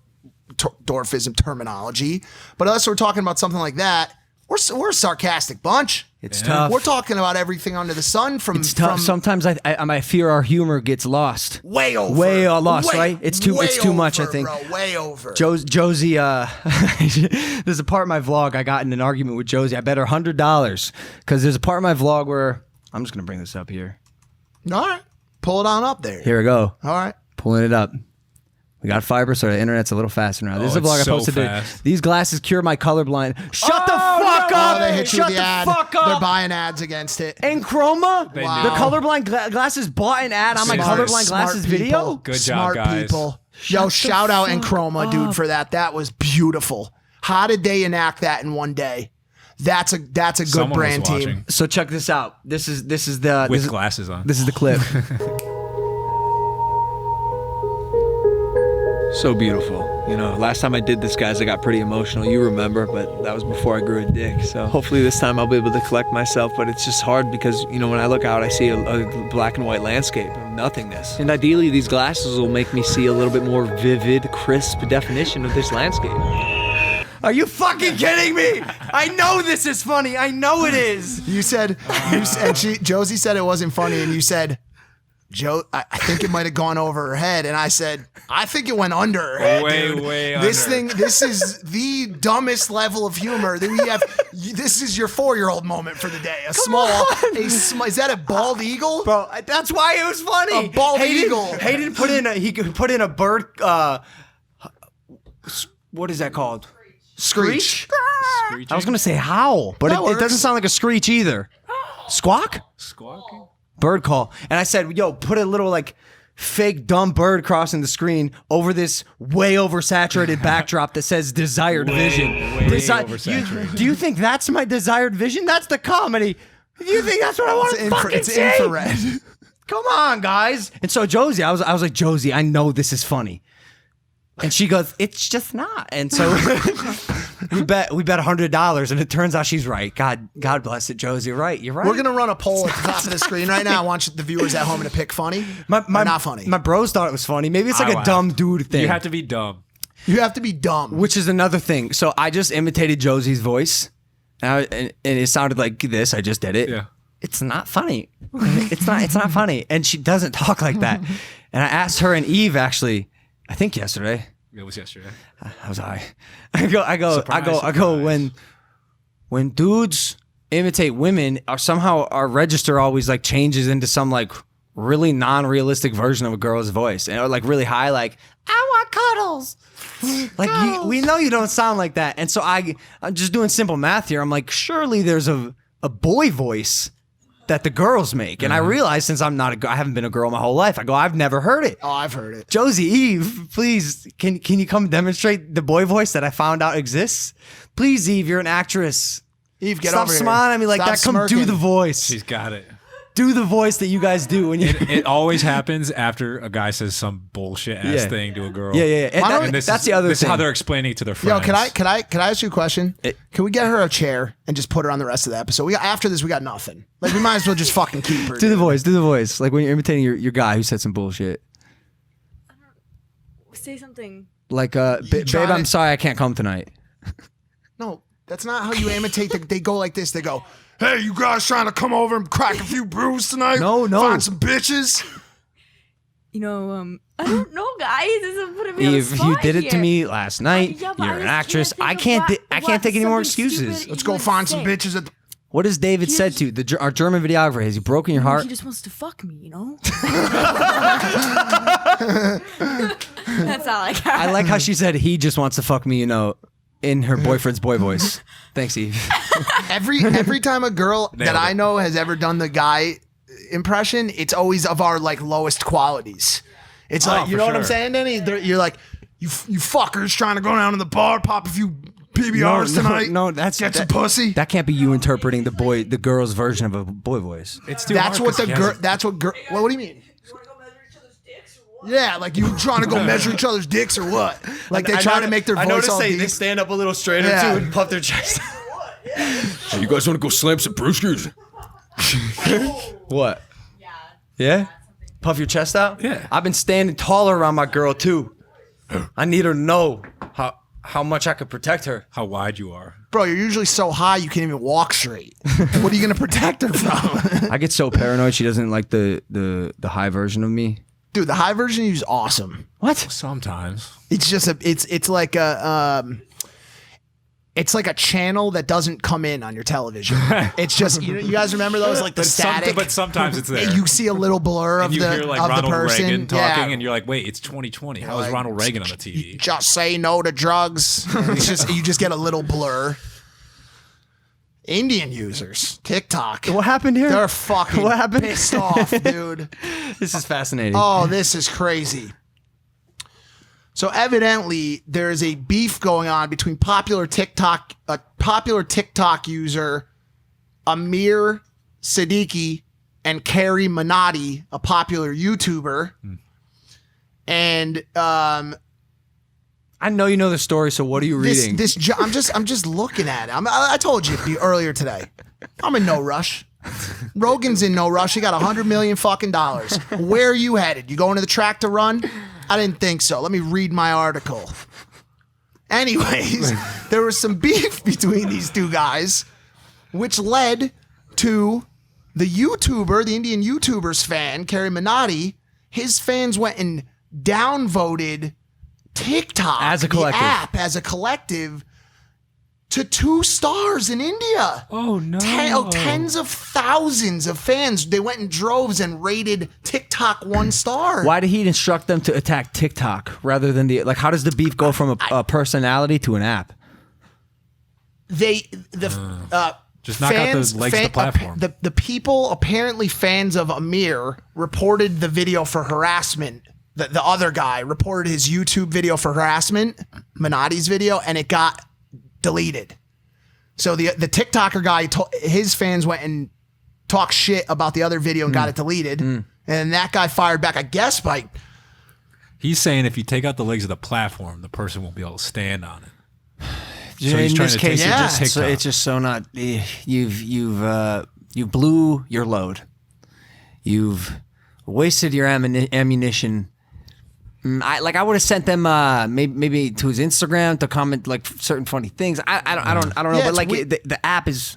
[SPEAKER 2] dwarfism terminology. But unless we're talking about something like that, we're a sarcastic bunch.
[SPEAKER 1] It's tough.
[SPEAKER 2] We're talking about everything under the sun.
[SPEAKER 1] It's tough. Sometimes I fear our humor gets lost.
[SPEAKER 2] Way over.
[SPEAKER 1] Way lost, right? It's too much, I
[SPEAKER 2] over,
[SPEAKER 1] think.
[SPEAKER 2] Bro, way over.
[SPEAKER 1] Josie, there's a part of my vlog I got in an argument with Josie. I bet her $100 because there's a part of my vlog where I'm just gonna bring this up here.
[SPEAKER 2] All right, pull it on up there.
[SPEAKER 1] Here we go.
[SPEAKER 2] All right.
[SPEAKER 1] Pulling it up. We got fiber, so the internet's a little faster now. This is a vlog I
[SPEAKER 3] so
[SPEAKER 1] posted.
[SPEAKER 3] fast.
[SPEAKER 1] These glasses cure my colorblind. Shut the fuck up!
[SPEAKER 2] Oh, they hit you
[SPEAKER 1] Shut
[SPEAKER 2] with the ad.
[SPEAKER 1] fuck up!
[SPEAKER 2] They're buying ads against it.
[SPEAKER 1] And Chroma,
[SPEAKER 3] They
[SPEAKER 2] Wow.
[SPEAKER 1] the
[SPEAKER 3] do.
[SPEAKER 1] colorblind glasses bought an ad on my colorblind glasses
[SPEAKER 2] people.
[SPEAKER 1] video.
[SPEAKER 3] Good job,
[SPEAKER 2] Smart
[SPEAKER 3] guys.
[SPEAKER 2] people. Yo, shout out and Chroma, dude, for that. That was beautiful. How did they enact that in one day? That's a good
[SPEAKER 3] Someone
[SPEAKER 2] brand
[SPEAKER 3] was
[SPEAKER 2] team.
[SPEAKER 3] watching
[SPEAKER 1] So check this out. This is
[SPEAKER 3] with glasses on.
[SPEAKER 1] This is the clip. So beautiful. Last time I did this, guys, I got pretty emotional. You remember, but that was before I grew a dick. So hopefully this time I'll be able to collect myself. But it's just hard because, when I look out, I see a black and white landscape of nothingness. And ideally, these glasses will make me see a little bit more vivid, crisp definition of this landscape. Are you fucking kidding me? I know this is funny. I know it is.
[SPEAKER 2] You said, Josie said it wasn't funny, and you said, Joe, I think it might have gone over her head, and I said, I think it went under her head.
[SPEAKER 3] Way
[SPEAKER 2] This
[SPEAKER 3] under.
[SPEAKER 2] this is the dumbest level of humor that we have. This is your 4-year-old moment for the day. Is that a bald eagle?
[SPEAKER 1] Bro, that's why it was funny.
[SPEAKER 2] A bald eagle.
[SPEAKER 1] Hayden put in a bird. What is that called?
[SPEAKER 2] Screech.
[SPEAKER 1] I was gonna say howl, but
[SPEAKER 2] That
[SPEAKER 1] it
[SPEAKER 2] works.
[SPEAKER 1] doesn't sound like a screech either. Squawk?
[SPEAKER 3] Squawking.
[SPEAKER 1] Bird call. And I said, yo, put a little fake dumb bird crossing the screen over this way oversaturated backdrop that says desired vision.
[SPEAKER 3] way oversaturated.
[SPEAKER 1] Do you think that's my desired vision? That's the comedy. Do you think that's what I want to fucking
[SPEAKER 2] It's
[SPEAKER 1] see?
[SPEAKER 2] infrared.
[SPEAKER 1] Come on, guys. And so Josie, I was like, Josie, I know this is funny. And she goes, it's just not. And so we bet $100, and it turns out she's right. God bless it, Josie. Right, you're right.
[SPEAKER 2] We're gonna run a poll at the top of the screen right now. I want the viewers at home to pick funny or not funny.
[SPEAKER 1] My bros thought it was funny. Maybe it's like
[SPEAKER 3] I
[SPEAKER 1] a dumb
[SPEAKER 3] laughed.
[SPEAKER 1] dude thing.
[SPEAKER 3] You have to be dumb.
[SPEAKER 2] You have to be dumb.
[SPEAKER 1] Which is another thing. So I just imitated Josie's voice, and it sounded like this. I just did it.
[SPEAKER 3] Yeah.
[SPEAKER 1] It's not funny. It's not funny. And she doesn't talk like that. And I asked her and Eve actually, I think yesterday.
[SPEAKER 3] It was yesterday.
[SPEAKER 1] I was high. I go. When dudes imitate women, somehow our register always changes into some really non-realistic version of a girl's voice, and really high, I want cuddles. We know you don't sound like that, and so I'm just doing simple math here. I'm like, surely there's a boy voice that the girls make, and I realized since I haven't been a girl my whole life. I go, I've never heard it.
[SPEAKER 2] Oh, I've heard it.
[SPEAKER 1] Josie, Eve, please, can you come demonstrate the boy voice that I found out exists? Please, Eve, you're an actress.
[SPEAKER 2] Eve, get
[SPEAKER 1] Stop
[SPEAKER 2] over here.
[SPEAKER 1] smiling at me like
[SPEAKER 2] Stop
[SPEAKER 1] that. Come
[SPEAKER 2] smirking.
[SPEAKER 1] do the voice.
[SPEAKER 3] She's got it.
[SPEAKER 1] Do the voice that you guys do when you.
[SPEAKER 3] It always happens after a guy says some bullshit ass
[SPEAKER 1] Yeah.
[SPEAKER 3] thing to a girl.
[SPEAKER 1] Yeah. And
[SPEAKER 2] Why don't
[SPEAKER 1] that-
[SPEAKER 2] we-
[SPEAKER 3] This
[SPEAKER 1] that's
[SPEAKER 3] is,
[SPEAKER 1] the other
[SPEAKER 3] this
[SPEAKER 1] thing.
[SPEAKER 3] is how they're explaining it to their
[SPEAKER 2] Yo,
[SPEAKER 3] friends.
[SPEAKER 2] can I ask you a question? Can we get her a chair and just put her on the rest of the episode? After this, we got nothing. We might as well just fucking keep her.
[SPEAKER 1] Do the voice. Like when you're imitating your guy who said some bullshit.
[SPEAKER 4] Say something.
[SPEAKER 1] Like,
[SPEAKER 2] trying
[SPEAKER 1] babe,
[SPEAKER 2] to-
[SPEAKER 1] I'm sorry I can't come tonight.
[SPEAKER 2] No, that's not how you imitate. They go like this. They go, hey, you guys trying to come over and crack a few brews tonight?
[SPEAKER 1] No.
[SPEAKER 2] Find some bitches?
[SPEAKER 4] I don't know, guys. This is putting me on the
[SPEAKER 1] Eve,
[SPEAKER 4] spot
[SPEAKER 1] you did it to
[SPEAKER 4] here.
[SPEAKER 1] me last night.
[SPEAKER 4] Yeah, but
[SPEAKER 1] You're
[SPEAKER 4] I
[SPEAKER 1] an
[SPEAKER 4] just
[SPEAKER 1] actress.
[SPEAKER 4] think
[SPEAKER 1] I
[SPEAKER 4] of
[SPEAKER 1] can't take any more
[SPEAKER 4] something
[SPEAKER 1] excuses.
[SPEAKER 4] stupid
[SPEAKER 2] Let's
[SPEAKER 4] you
[SPEAKER 2] go
[SPEAKER 4] would
[SPEAKER 2] find some
[SPEAKER 4] say.
[SPEAKER 2] bitches at the...
[SPEAKER 1] What has David said to you? Our German videographer? Has he broken your heart?
[SPEAKER 4] He just wants to fuck me, That's all I got.
[SPEAKER 1] I like how she said he just wants to fuck me, in her boyfriend's boy voice. Thanks, Eve.
[SPEAKER 2] Every time a girl
[SPEAKER 3] Nailed
[SPEAKER 2] that I
[SPEAKER 3] it.
[SPEAKER 2] know has ever done the guy impression, it's always of our lowest qualities. It's you
[SPEAKER 3] for
[SPEAKER 2] know what I'm
[SPEAKER 3] sure.
[SPEAKER 2] saying, Danny? You're like, you fuckers trying to go down to the bar, pop a few PBRs tonight.
[SPEAKER 1] No, that's
[SPEAKER 2] get some pussy.
[SPEAKER 1] That can't be you interpreting the girl's version of a boy voice.
[SPEAKER 3] It's too
[SPEAKER 2] That's
[SPEAKER 3] hard
[SPEAKER 2] what
[SPEAKER 3] 'cause
[SPEAKER 2] the
[SPEAKER 3] he
[SPEAKER 2] girl.
[SPEAKER 3] has
[SPEAKER 2] That's what girl. What do you mean?
[SPEAKER 4] You want to go measure each other's dicks or what?
[SPEAKER 2] Yeah, like you trying to go measure each other's dicks or what? Like they try to make their voice all deep.
[SPEAKER 1] they stand up a little straighter
[SPEAKER 2] Yeah.
[SPEAKER 1] too and puff their chest.
[SPEAKER 4] What? Yeah.
[SPEAKER 1] Hey, you guys want to go slam some brewskis? What?
[SPEAKER 4] Yeah.
[SPEAKER 1] Yeah? Puff your chest out?
[SPEAKER 3] Yeah.
[SPEAKER 1] I've been standing taller around my girl too. I need her to know how much I could protect her.
[SPEAKER 3] how wide you are.
[SPEAKER 2] Bro, you're usually so high you can't even walk straight. What are you gonna protect her from?
[SPEAKER 1] I get so paranoid she doesn't like the high version of me.
[SPEAKER 2] Dude, the high version of you is awesome.
[SPEAKER 1] What?
[SPEAKER 3] Sometimes.
[SPEAKER 2] It's just it's like a channel that doesn't come in on your television. It's just you guys remember those like the static.
[SPEAKER 3] But sometimes it's there.
[SPEAKER 2] You see a little blur of
[SPEAKER 3] and you
[SPEAKER 2] the
[SPEAKER 3] hear like
[SPEAKER 2] of
[SPEAKER 3] Ronald
[SPEAKER 2] the person
[SPEAKER 3] Reagan talking,
[SPEAKER 2] Yeah.
[SPEAKER 3] and you're like, wait, it's 2020. How is
[SPEAKER 2] like,
[SPEAKER 3] Ronald Reagan on the TV?
[SPEAKER 2] Just say no to drugs. It's just you just get a little blur. Indian users, TikTok.
[SPEAKER 1] What happened here?
[SPEAKER 2] They're fucking
[SPEAKER 1] What happened?
[SPEAKER 2] pissed off, dude.
[SPEAKER 1] This is fascinating.
[SPEAKER 2] Oh, this is crazy. So evidently, there is a beef going on between popular TikTok user Amir Siddiqui and Carrie Minotti, a popular YouTuber. And
[SPEAKER 1] I know you know the story, so what are you reading?
[SPEAKER 2] I'm just looking at it. I told you earlier today. I'm in no rush. Rogan's in no rush. He got $100 million fucking dollars. Where are you headed? You going to the track to run? I didn't think so. Let me read my article. Anyways, there was some beef between these two guys, which led to the Indian YouTuber's fan, Carrie Minotti. His fans went and downvoted TikTok
[SPEAKER 1] As a collective.
[SPEAKER 2] the app as a collective to 2 stars in India.
[SPEAKER 3] Oh no!
[SPEAKER 2] Tens of thousands of fans. They went in droves and rated TikTok 1 star.
[SPEAKER 1] Why did he instruct them to attack TikTok rather than how does the beef go from a personality to an app?
[SPEAKER 3] Just knock out the legs of the platform.
[SPEAKER 2] The people, apparently fans of Amir, reported the video for harassment. The other guy reported his YouTube video for harassment, Minotti's video, and it got deleted. So the TikToker guy, his fans went and talked shit about the other video and got it deleted. And that guy fired back, I guess, by...
[SPEAKER 3] He's saying if you take out the legs of the platform, the person won't be able to stand on it. So
[SPEAKER 1] in
[SPEAKER 3] he's trying
[SPEAKER 1] this
[SPEAKER 3] to
[SPEAKER 1] case,
[SPEAKER 3] take
[SPEAKER 2] Yeah.
[SPEAKER 1] it's just so not. You blew your load. You've wasted your ammunition. I would have sent them maybe to his Instagram to comment like certain funny things. I don't know,
[SPEAKER 2] Yeah,
[SPEAKER 1] but like the app is.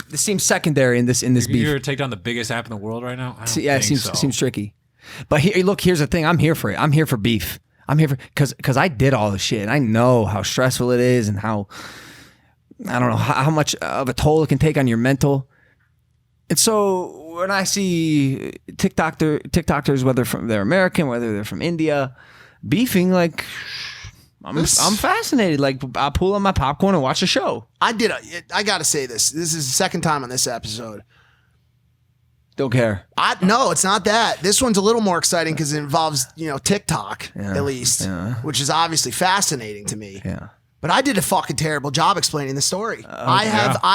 [SPEAKER 1] This seems secondary in this beef.
[SPEAKER 3] You're going to take down the biggest app in the world right now? I don't
[SPEAKER 1] Yeah, it
[SPEAKER 3] think
[SPEAKER 1] seems
[SPEAKER 3] so.
[SPEAKER 1] seems tricky. But here's the thing. I'm here for it. I'm here for beef. I'm here for because I did all the shit. I know how stressful it is and how I don't know how much of a toll it can take on your mental. And so when I see TikTokers, whether they're American, whether they're from India, beefing, like I'm fascinated. Like I'll pull on my popcorn and watch a show.
[SPEAKER 2] I got to say this. This is the second time on this episode.
[SPEAKER 1] Don't care.
[SPEAKER 2] No, it's not that. This one's a little more exciting because it involves, TikTok, at least, which is obviously fascinating to me.
[SPEAKER 1] Yeah.
[SPEAKER 2] But I did a fucking terrible job explaining the story. I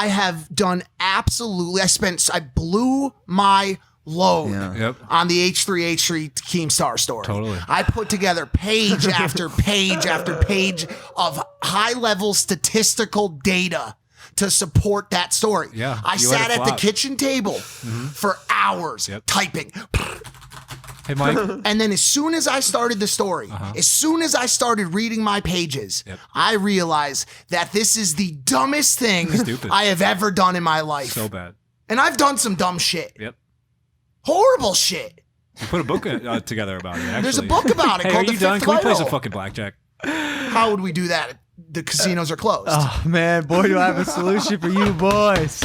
[SPEAKER 2] have done absolutely. I blew my load
[SPEAKER 3] Yep.
[SPEAKER 2] on the H3 Keemstar story.
[SPEAKER 3] Totally.
[SPEAKER 2] I put together page after page after page of high-level statistical data to support that story.
[SPEAKER 3] Yeah,
[SPEAKER 2] I
[SPEAKER 3] you let
[SPEAKER 2] sat
[SPEAKER 3] it
[SPEAKER 2] at the
[SPEAKER 3] flop.
[SPEAKER 2] kitchen table for hours typing.
[SPEAKER 3] Hey, Mike.
[SPEAKER 2] And then as soon as I started the story, as soon as I started reading my pages, I realized that this is the dumbest thing
[SPEAKER 3] Stupid.
[SPEAKER 2] I have ever done in my life.
[SPEAKER 3] So bad.
[SPEAKER 2] And I've done some dumb shit.
[SPEAKER 3] Yep.
[SPEAKER 2] Horrible shit.
[SPEAKER 3] You put a book together about it, actually.
[SPEAKER 2] There's a book about it
[SPEAKER 3] Hey,
[SPEAKER 2] called
[SPEAKER 3] are
[SPEAKER 2] The
[SPEAKER 3] you done?
[SPEAKER 2] Fifth
[SPEAKER 3] Can we play
[SPEAKER 2] Vital.
[SPEAKER 3] some fucking blackjack?
[SPEAKER 2] How would we do that? The casinos are closed.
[SPEAKER 1] Oh man, boy, do I have a solution for you boys.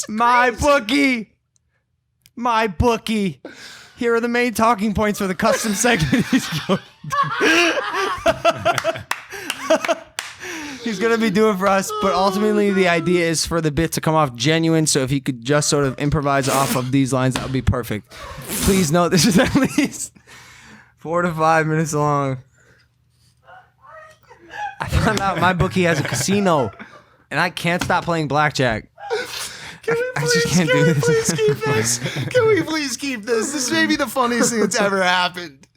[SPEAKER 1] My bookie. Here are the main talking points for the custom segment. He's gonna be doing for us, but ultimately the idea is for the bit to come off genuine. So if he could just sort of improvise off of these lines, that would be perfect. Please note this is at least 4 to 5 minutes long.
[SPEAKER 5] I found out my bookie has a casino, and I can't stop playing blackjack. I just can't do this.
[SPEAKER 2] Please keep this? Can we please keep this? This may be the funniest thing that's ever happened.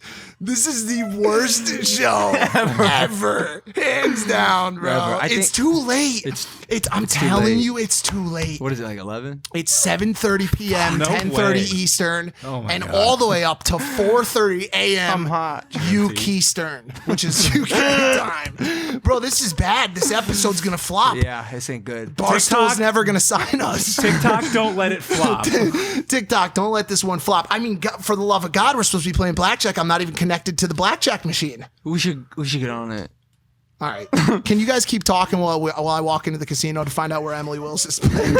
[SPEAKER 2] This is the worst show ever. Hands down, bro. It's too late. I'm telling you, it's too late.
[SPEAKER 5] What is it, like 11?
[SPEAKER 2] It's 7:30 p.m.,
[SPEAKER 3] No
[SPEAKER 2] 10:30
[SPEAKER 3] way.
[SPEAKER 2] Eastern,
[SPEAKER 3] Oh my
[SPEAKER 2] and
[SPEAKER 3] God.
[SPEAKER 2] all the way up to 4:30 a.m.
[SPEAKER 5] I'm hot.
[SPEAKER 2] UK Eastern, which is UK time. Bro, this is bad. This episode's going to flop.
[SPEAKER 5] Yeah, this ain't good.
[SPEAKER 2] Barstool's never going to sign us.
[SPEAKER 3] TikTok, don't let it flop.
[SPEAKER 2] TikTok, don't let this one flop. I mean, for the love of God, we're supposed to be playing blackjack. I'm not even connected to the blackjack machine.
[SPEAKER 5] We should get on it.
[SPEAKER 2] All right. Can you guys keep talking while I walk into the casino to find out where Emily Wills is playing?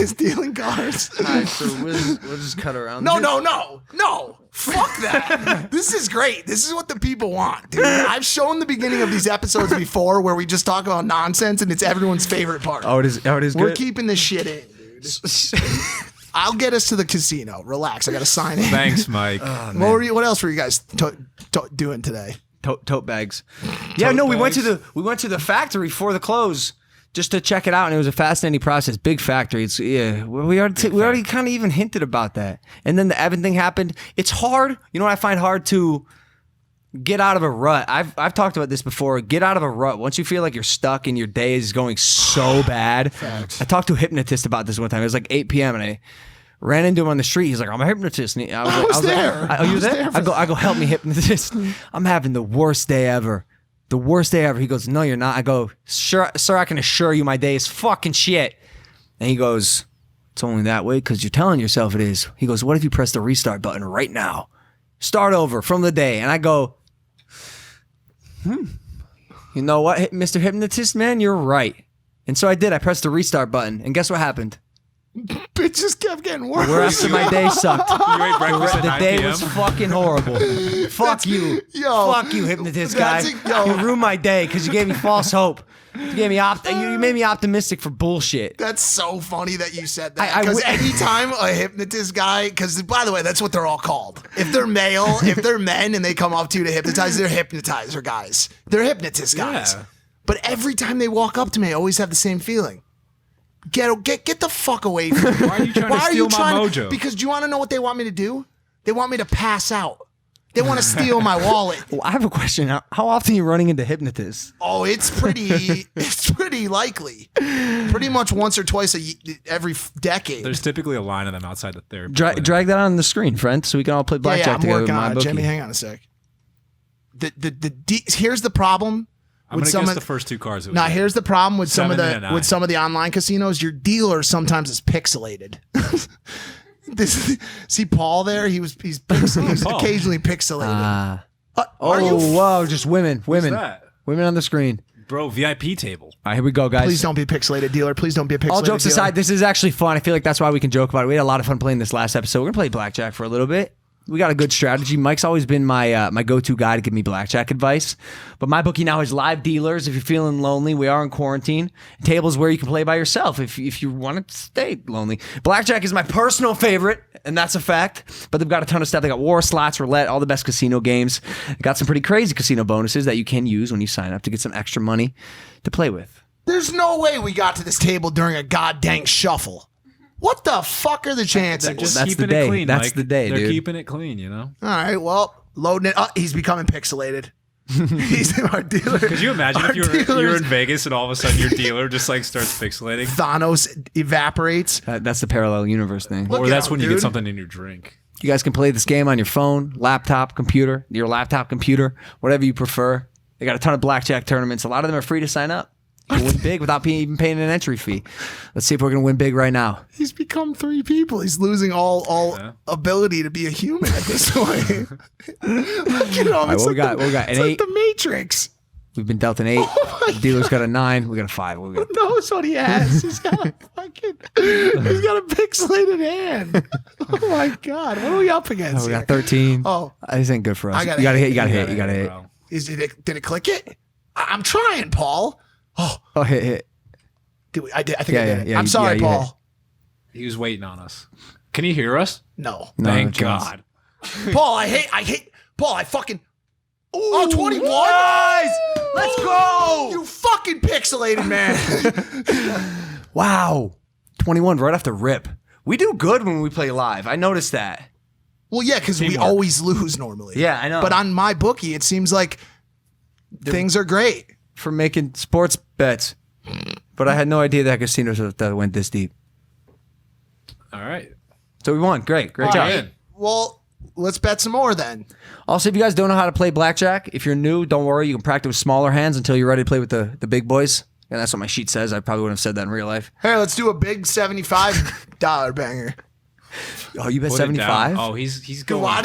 [SPEAKER 2] is dealing cards.
[SPEAKER 5] All right, so we'll just cut around.
[SPEAKER 2] No. Fuck that. This is great. This is what the people want, dude. I've shown the beginning of these episodes before where we just talk about nonsense and it's everyone's favorite part.
[SPEAKER 5] Oh, it is
[SPEAKER 2] We're
[SPEAKER 5] good?
[SPEAKER 2] keeping this shit in, dude. I'll get us to the casino. Relax. I got to sign in.
[SPEAKER 3] Thanks, Mike.
[SPEAKER 2] What else were you guys doing today?
[SPEAKER 5] Tote bags. Yeah, no, we went to the factory for the clothes just to check it out, and it was a fascinating process. Big factory. It's we already kind of even hinted about that, and then the Evan thing happened. It's hard. You know what I find hard to get out of a rut. I've talked about this before. Get out of a rut. Once you feel like you're stuck and your day is going so bad. I talked to a hypnotist about this one time. It was like 8 p.m. and I ran into him on the street. He's like, I'm a hypnotist. And I was
[SPEAKER 2] there.
[SPEAKER 5] Like, you was there? I go, help me, hypnotist. I'm having the worst day ever. The worst day ever. He goes, no, you're not. I go, sure, sir, I can assure you my day is fucking shit. And he goes, it's only that way because you're telling yourself it is. He goes, what if you press the restart button right now? Start over from the day. And I go, you know what, Mr. Hypnotist, man, you're right. And so I did. I pressed the restart button. And guess what happened?
[SPEAKER 2] It just kept getting worse.
[SPEAKER 5] The rest of my day sucked.
[SPEAKER 3] You ate breakfast at
[SPEAKER 5] The
[SPEAKER 3] 9
[SPEAKER 5] day
[SPEAKER 3] p.m.?
[SPEAKER 5] was fucking horrible. Fuck you. Fuck you, hypnotist guy. You ruined my day because you gave me false hope. You gave me you made me optimistic for bullshit.
[SPEAKER 2] That's so funny that you said that. Because anytime a hypnotist guy, because by the way, that's what they're all called. If they're male, if they're men and they come up to you to hypnotize, they're hypnotizer guys. They're hypnotist guys.
[SPEAKER 3] Yeah.
[SPEAKER 2] But every time they walk up to me, I always have the same feeling. Get the fuck away from me.
[SPEAKER 3] Why are you trying to steal my mojo?
[SPEAKER 2] Because do you want to know what they want me to do? They want me to pass out. They want to steal my wallet.
[SPEAKER 5] Well, I have a question. How often are you running into hypnotists?
[SPEAKER 2] Oh, it's pretty likely. Pretty much once or twice every decade.
[SPEAKER 3] There's typically a line of them outside the therapy.
[SPEAKER 5] Drag that on the screen, friend, so we can all play blackjack
[SPEAKER 2] I'm
[SPEAKER 5] together
[SPEAKER 2] working
[SPEAKER 5] with my
[SPEAKER 2] on it.
[SPEAKER 5] bookie.
[SPEAKER 2] Jimmy, hang on a sec. Here's the problem.
[SPEAKER 3] I'm going to guess the first two cards.
[SPEAKER 2] Now, here's the problem with some of
[SPEAKER 3] 7 and a 9.
[SPEAKER 2] with some of the online casinos. Your dealer sometimes is pixelated. See Paul there? He's
[SPEAKER 3] Paul.
[SPEAKER 2] occasionally pixelated. Are you?
[SPEAKER 5] Whoa, just women.
[SPEAKER 3] that?
[SPEAKER 5] Women on the screen.
[SPEAKER 3] Bro, VIP table.
[SPEAKER 5] All right, here we go, guys.
[SPEAKER 2] Please don't be a pixelated dealer. Please don't be a pixelated
[SPEAKER 5] All jokes
[SPEAKER 2] dealer.
[SPEAKER 5] aside, this is actually fun. I feel like that's why we can joke about it. We had a lot of fun playing this last episode. We're gonna play blackjack for a little bit. We got a good strategy. Mike's always been my my go-to guy to give me blackjack advice. But my bookie now has live dealers. If you're feeling lonely, we are in quarantine. Tables where you can play by yourself if you want to stay lonely. Blackjack is my personal favorite, and that's a fact. But they've got a ton of stuff. They got war, slots, roulette, all the best casino games. They got some pretty crazy casino bonuses that you can use when you sign up to get some extra money to play with.
[SPEAKER 2] There's no way we got to this table during a goddamn shuffle. What the fuck are the chances?
[SPEAKER 3] They're just
[SPEAKER 5] That's
[SPEAKER 3] keeping
[SPEAKER 5] the day.
[SPEAKER 3] it clean,
[SPEAKER 5] That's
[SPEAKER 3] Mike.
[SPEAKER 5] the day,
[SPEAKER 3] They're
[SPEAKER 5] dude.
[SPEAKER 3] keeping it clean, you know?
[SPEAKER 2] All right, well, loading it. He's becoming pixelated. He's our dealer.
[SPEAKER 3] Could you imagine
[SPEAKER 2] Our
[SPEAKER 3] if you're
[SPEAKER 2] dealer's-
[SPEAKER 3] in Vegas and all of a sudden your dealer just like starts pixelating?
[SPEAKER 2] Thanos evaporates.
[SPEAKER 5] That's the parallel universe thing.
[SPEAKER 2] Look
[SPEAKER 3] Or
[SPEAKER 2] it
[SPEAKER 3] that's
[SPEAKER 2] up,
[SPEAKER 3] when you
[SPEAKER 2] dude.
[SPEAKER 3] get something in your drink.
[SPEAKER 5] You guys can play this game on your phone, laptop, computer, whatever you prefer. They got a ton of blackjack tournaments. A lot of them are free to sign up. You can win big without even paying an entry fee. Let's see if we're going to win big right now.
[SPEAKER 2] He's become 3 people. He's losing all ability to be a human at this point. Look at him.
[SPEAKER 5] right,
[SPEAKER 2] It's
[SPEAKER 5] what we got? What we got?
[SPEAKER 2] It's
[SPEAKER 5] An
[SPEAKER 2] like
[SPEAKER 5] 8?
[SPEAKER 2] the Matrix.
[SPEAKER 5] We've been dealt an 8. The dealer's got a 9. We got a 5. What we got?
[SPEAKER 2] Who knows what he has? He's got a pixelated hand. Oh my God. What are we up against?
[SPEAKER 5] We got
[SPEAKER 2] here?
[SPEAKER 5] 13.
[SPEAKER 2] Oh.
[SPEAKER 5] This ain't good for us.
[SPEAKER 2] I gotta
[SPEAKER 5] You got to
[SPEAKER 2] hit.
[SPEAKER 5] hit. You got to hit. You got to hit.
[SPEAKER 3] Bro.
[SPEAKER 2] Did it click it? I'm trying, Paul.
[SPEAKER 5] Oh, hit.
[SPEAKER 2] I think I did it.
[SPEAKER 5] Yeah,
[SPEAKER 2] I'm sorry,
[SPEAKER 5] you
[SPEAKER 2] Paul.
[SPEAKER 3] He was waiting on us. Can you hear us?
[SPEAKER 2] No.
[SPEAKER 5] No,
[SPEAKER 3] Thank
[SPEAKER 5] chance.
[SPEAKER 3] God.
[SPEAKER 2] Paul, I hate Paul, I fucking Oh, 21?
[SPEAKER 5] Guys, let's go.
[SPEAKER 2] You fucking pixelated, man.
[SPEAKER 5] Wow. 21 right off the rip. We do good when we play live. I noticed that.
[SPEAKER 2] Well, yeah, because we
[SPEAKER 3] Teamwork.
[SPEAKER 2] always lose normally.
[SPEAKER 5] Yeah, I know.
[SPEAKER 2] But on my bookie, it seems like things are great.
[SPEAKER 5] For making sports bets. But I had no idea that casinos that went this deep.
[SPEAKER 3] All right.
[SPEAKER 5] So we won. Great
[SPEAKER 2] All
[SPEAKER 5] job.
[SPEAKER 2] right. Well, let's bet some more then.
[SPEAKER 5] Also, if you guys don't know how to play blackjack, if you're new, don't worry. You can practice with smaller hands until you're ready to play with the big boys. And that's what my sheet says. I probably wouldn't have said that in real life.
[SPEAKER 2] Hey, let's do a big $75 banger.
[SPEAKER 5] Oh, you bet
[SPEAKER 3] Put it down.
[SPEAKER 5] 75?
[SPEAKER 3] Oh, he's
[SPEAKER 2] Dude,
[SPEAKER 3] going.
[SPEAKER 2] why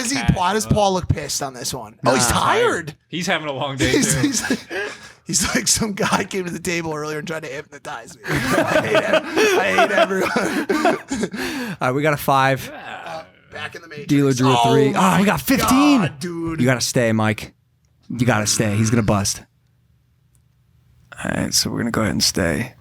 [SPEAKER 2] does Paul look pissed on this one? Oh, he's tired.
[SPEAKER 3] He's having a long day
[SPEAKER 2] He's,
[SPEAKER 3] too.
[SPEAKER 2] he's like some guy came to the table earlier and tried to hypnotize me. I hate everyone.
[SPEAKER 5] All right, we got a 5.
[SPEAKER 2] Back in the Matrix.
[SPEAKER 5] Dealer drew a 3. Oh, we got 15.
[SPEAKER 2] God, dude.
[SPEAKER 5] You got to stay, Mike. You got to stay. He's going to bust. All right, so we're going to go ahead and stay.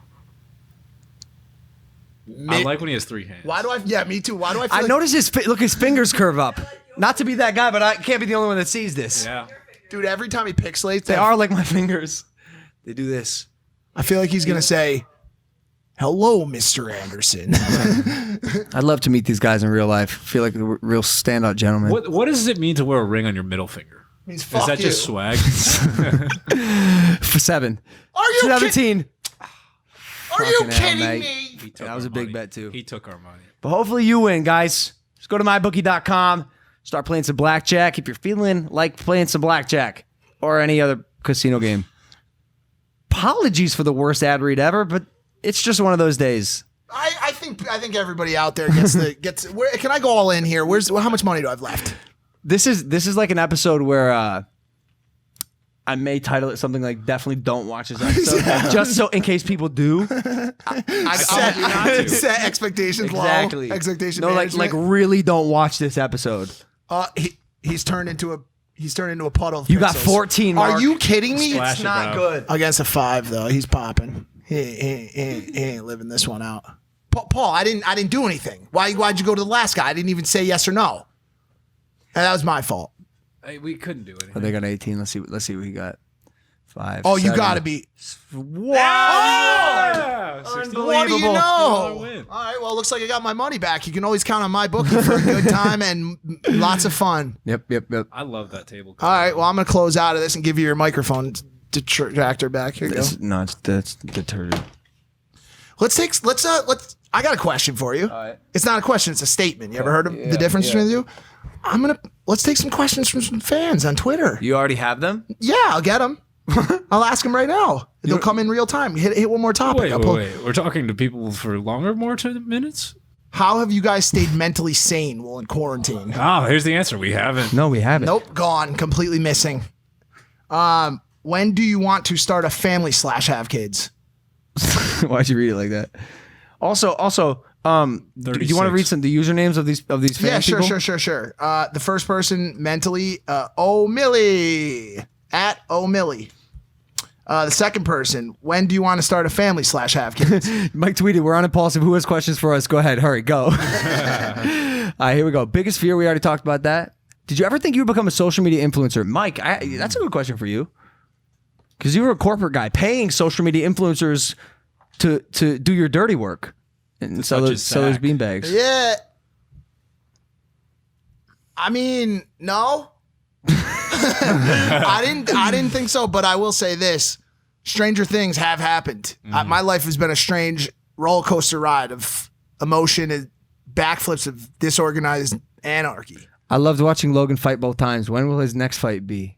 [SPEAKER 3] I like when he has 3 hands.
[SPEAKER 2] Why do I? Yeah, me too. Why do I feel
[SPEAKER 5] I
[SPEAKER 2] like,
[SPEAKER 5] noticed his fingers curve up. Not to be that guy, but I can't be the only one that sees this.
[SPEAKER 3] Yeah.
[SPEAKER 2] dude, every time he pixelates,
[SPEAKER 5] They are like my fingers. They do this.
[SPEAKER 2] I feel like he's going to say, hello, Mr. Anderson.
[SPEAKER 5] I'd love to meet these guys in real life. Feel like a real standout gentleman.
[SPEAKER 3] What does it mean to wear a ring on your middle finger?
[SPEAKER 2] Means
[SPEAKER 3] Is
[SPEAKER 2] fuck
[SPEAKER 3] that
[SPEAKER 2] you.
[SPEAKER 3] just swag?
[SPEAKER 5] For 7.
[SPEAKER 2] Are you
[SPEAKER 5] 17.
[SPEAKER 2] Are you
[SPEAKER 5] Fucking hell,
[SPEAKER 2] kidding
[SPEAKER 5] mate.
[SPEAKER 2] me?
[SPEAKER 3] He took
[SPEAKER 5] That was
[SPEAKER 3] our
[SPEAKER 5] a big
[SPEAKER 3] money.
[SPEAKER 5] bet, too.
[SPEAKER 3] He took our money.
[SPEAKER 5] But hopefully you win, guys. Just go to mybookie.com. Start playing some blackjack if you're feeling like playing some blackjack or any other casino game. Apologies for the worst ad read ever, but it's just one of those days.
[SPEAKER 2] I think everybody out there gets. Where can I go all in here? How much money do I have left?
[SPEAKER 5] This is like an episode where I may title it something like "Definitely don't watch this episode," just so in case people do.
[SPEAKER 2] Set expectations
[SPEAKER 5] Exactly.
[SPEAKER 2] low. Expectation
[SPEAKER 5] No, like
[SPEAKER 2] management.
[SPEAKER 5] really don't watch this episode.
[SPEAKER 2] He's turned into a puddle. Of
[SPEAKER 5] You got
[SPEAKER 2] pixels.
[SPEAKER 5] 14.
[SPEAKER 2] Are
[SPEAKER 5] Mark.
[SPEAKER 2] you kidding me?
[SPEAKER 3] Splash
[SPEAKER 2] It's
[SPEAKER 3] it,
[SPEAKER 2] not
[SPEAKER 3] bro.
[SPEAKER 2] good. Against a 5 though, he's popping. He ain't living this one out. Paul, I didn't do anything. Why'd you go to the last guy? I didn't even say yes or no. And that was my fault.
[SPEAKER 3] Hey, we couldn't do
[SPEAKER 5] Oh,
[SPEAKER 3] anything.
[SPEAKER 5] they got 18. Let's see what he got. 5.
[SPEAKER 2] Oh, you
[SPEAKER 5] 7.
[SPEAKER 2] gotta be.
[SPEAKER 3] Yeah,
[SPEAKER 2] What do you know?
[SPEAKER 3] win.
[SPEAKER 2] All right, well, it looks like I got my money back. You can always count on my bookie for a good time and lots of fun.
[SPEAKER 5] Yep.
[SPEAKER 3] I love that table.
[SPEAKER 2] All right, well, I'm gonna close out of this and give you your microphone detractor back. Here you go.
[SPEAKER 5] That's deterred.
[SPEAKER 2] Let's. I got a question for you.
[SPEAKER 5] right.
[SPEAKER 2] It's not a question; it's a statement. You ever heard of the difference between the two? Let's take some questions from some fans on Twitter.
[SPEAKER 5] You already have them?
[SPEAKER 2] Yeah, I'll get them. I'll ask them right now. They'll come in real time. Hit one more topic.
[SPEAKER 3] Wait,
[SPEAKER 2] I'll pull-
[SPEAKER 3] wait. We're talking to people for longer, more minutes?
[SPEAKER 2] How have you guys stayed mentally sane while in quarantine?
[SPEAKER 3] Oh, here's the answer. We haven't.
[SPEAKER 5] No, we haven't.
[SPEAKER 2] Nope, gone. Completely missing. When do you want to start a family / have kids?
[SPEAKER 5] Why'd you read it like that? Also, do you want to
[SPEAKER 3] 36.
[SPEAKER 5] read some the usernames of these fans?
[SPEAKER 2] Yeah, sure,
[SPEAKER 5] people?
[SPEAKER 2] sure. The first person mentally, O'Milly at O'Milly. The second person, when do you want to start a family / have kids?
[SPEAKER 5] Mike tweeted, "We're on Impulsive. Who has questions for us? Go ahead, hurry, go." All right, here we go. Biggest fear. We already talked about that. Did you ever think you would become a social media influencer, Mike? That's a good question for you, because you were a corporate guy paying social media influencers to do your dirty work and sell
[SPEAKER 3] touch
[SPEAKER 5] those
[SPEAKER 3] his sack.
[SPEAKER 5] beanbags.
[SPEAKER 2] Yeah. I mean, no. I didn't think so, but I will say this. Stranger things have happened. My life has been a strange roller coaster ride of emotion and backflips of disorganized anarchy.
[SPEAKER 5] I loved watching Logan fight both times. When will his next fight be?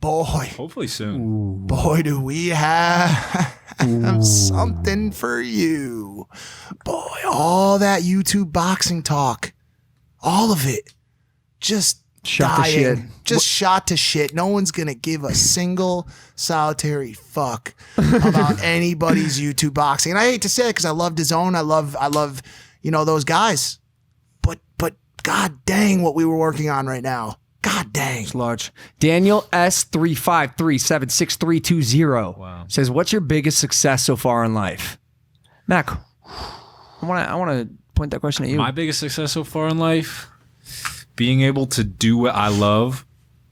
[SPEAKER 2] Boy,
[SPEAKER 3] Hopefully soon.
[SPEAKER 2] boy, do we have something for you. Boy, all that YouTube boxing talk, all of it, just
[SPEAKER 5] Shot to
[SPEAKER 2] dying.
[SPEAKER 5] shit.
[SPEAKER 2] Just shot to shit. No one's going to give a single solitary fuck about anybody's YouTube boxing. And I hate to say it because I love DAZN. I love, those guys. But God dang what we were working on right now. God dang.
[SPEAKER 5] It's large. Daniel S353766320 says, "What's your biggest success so far in life?" Mac, I want to point that question at you.
[SPEAKER 3] My biggest success so far in life, being able to do what I love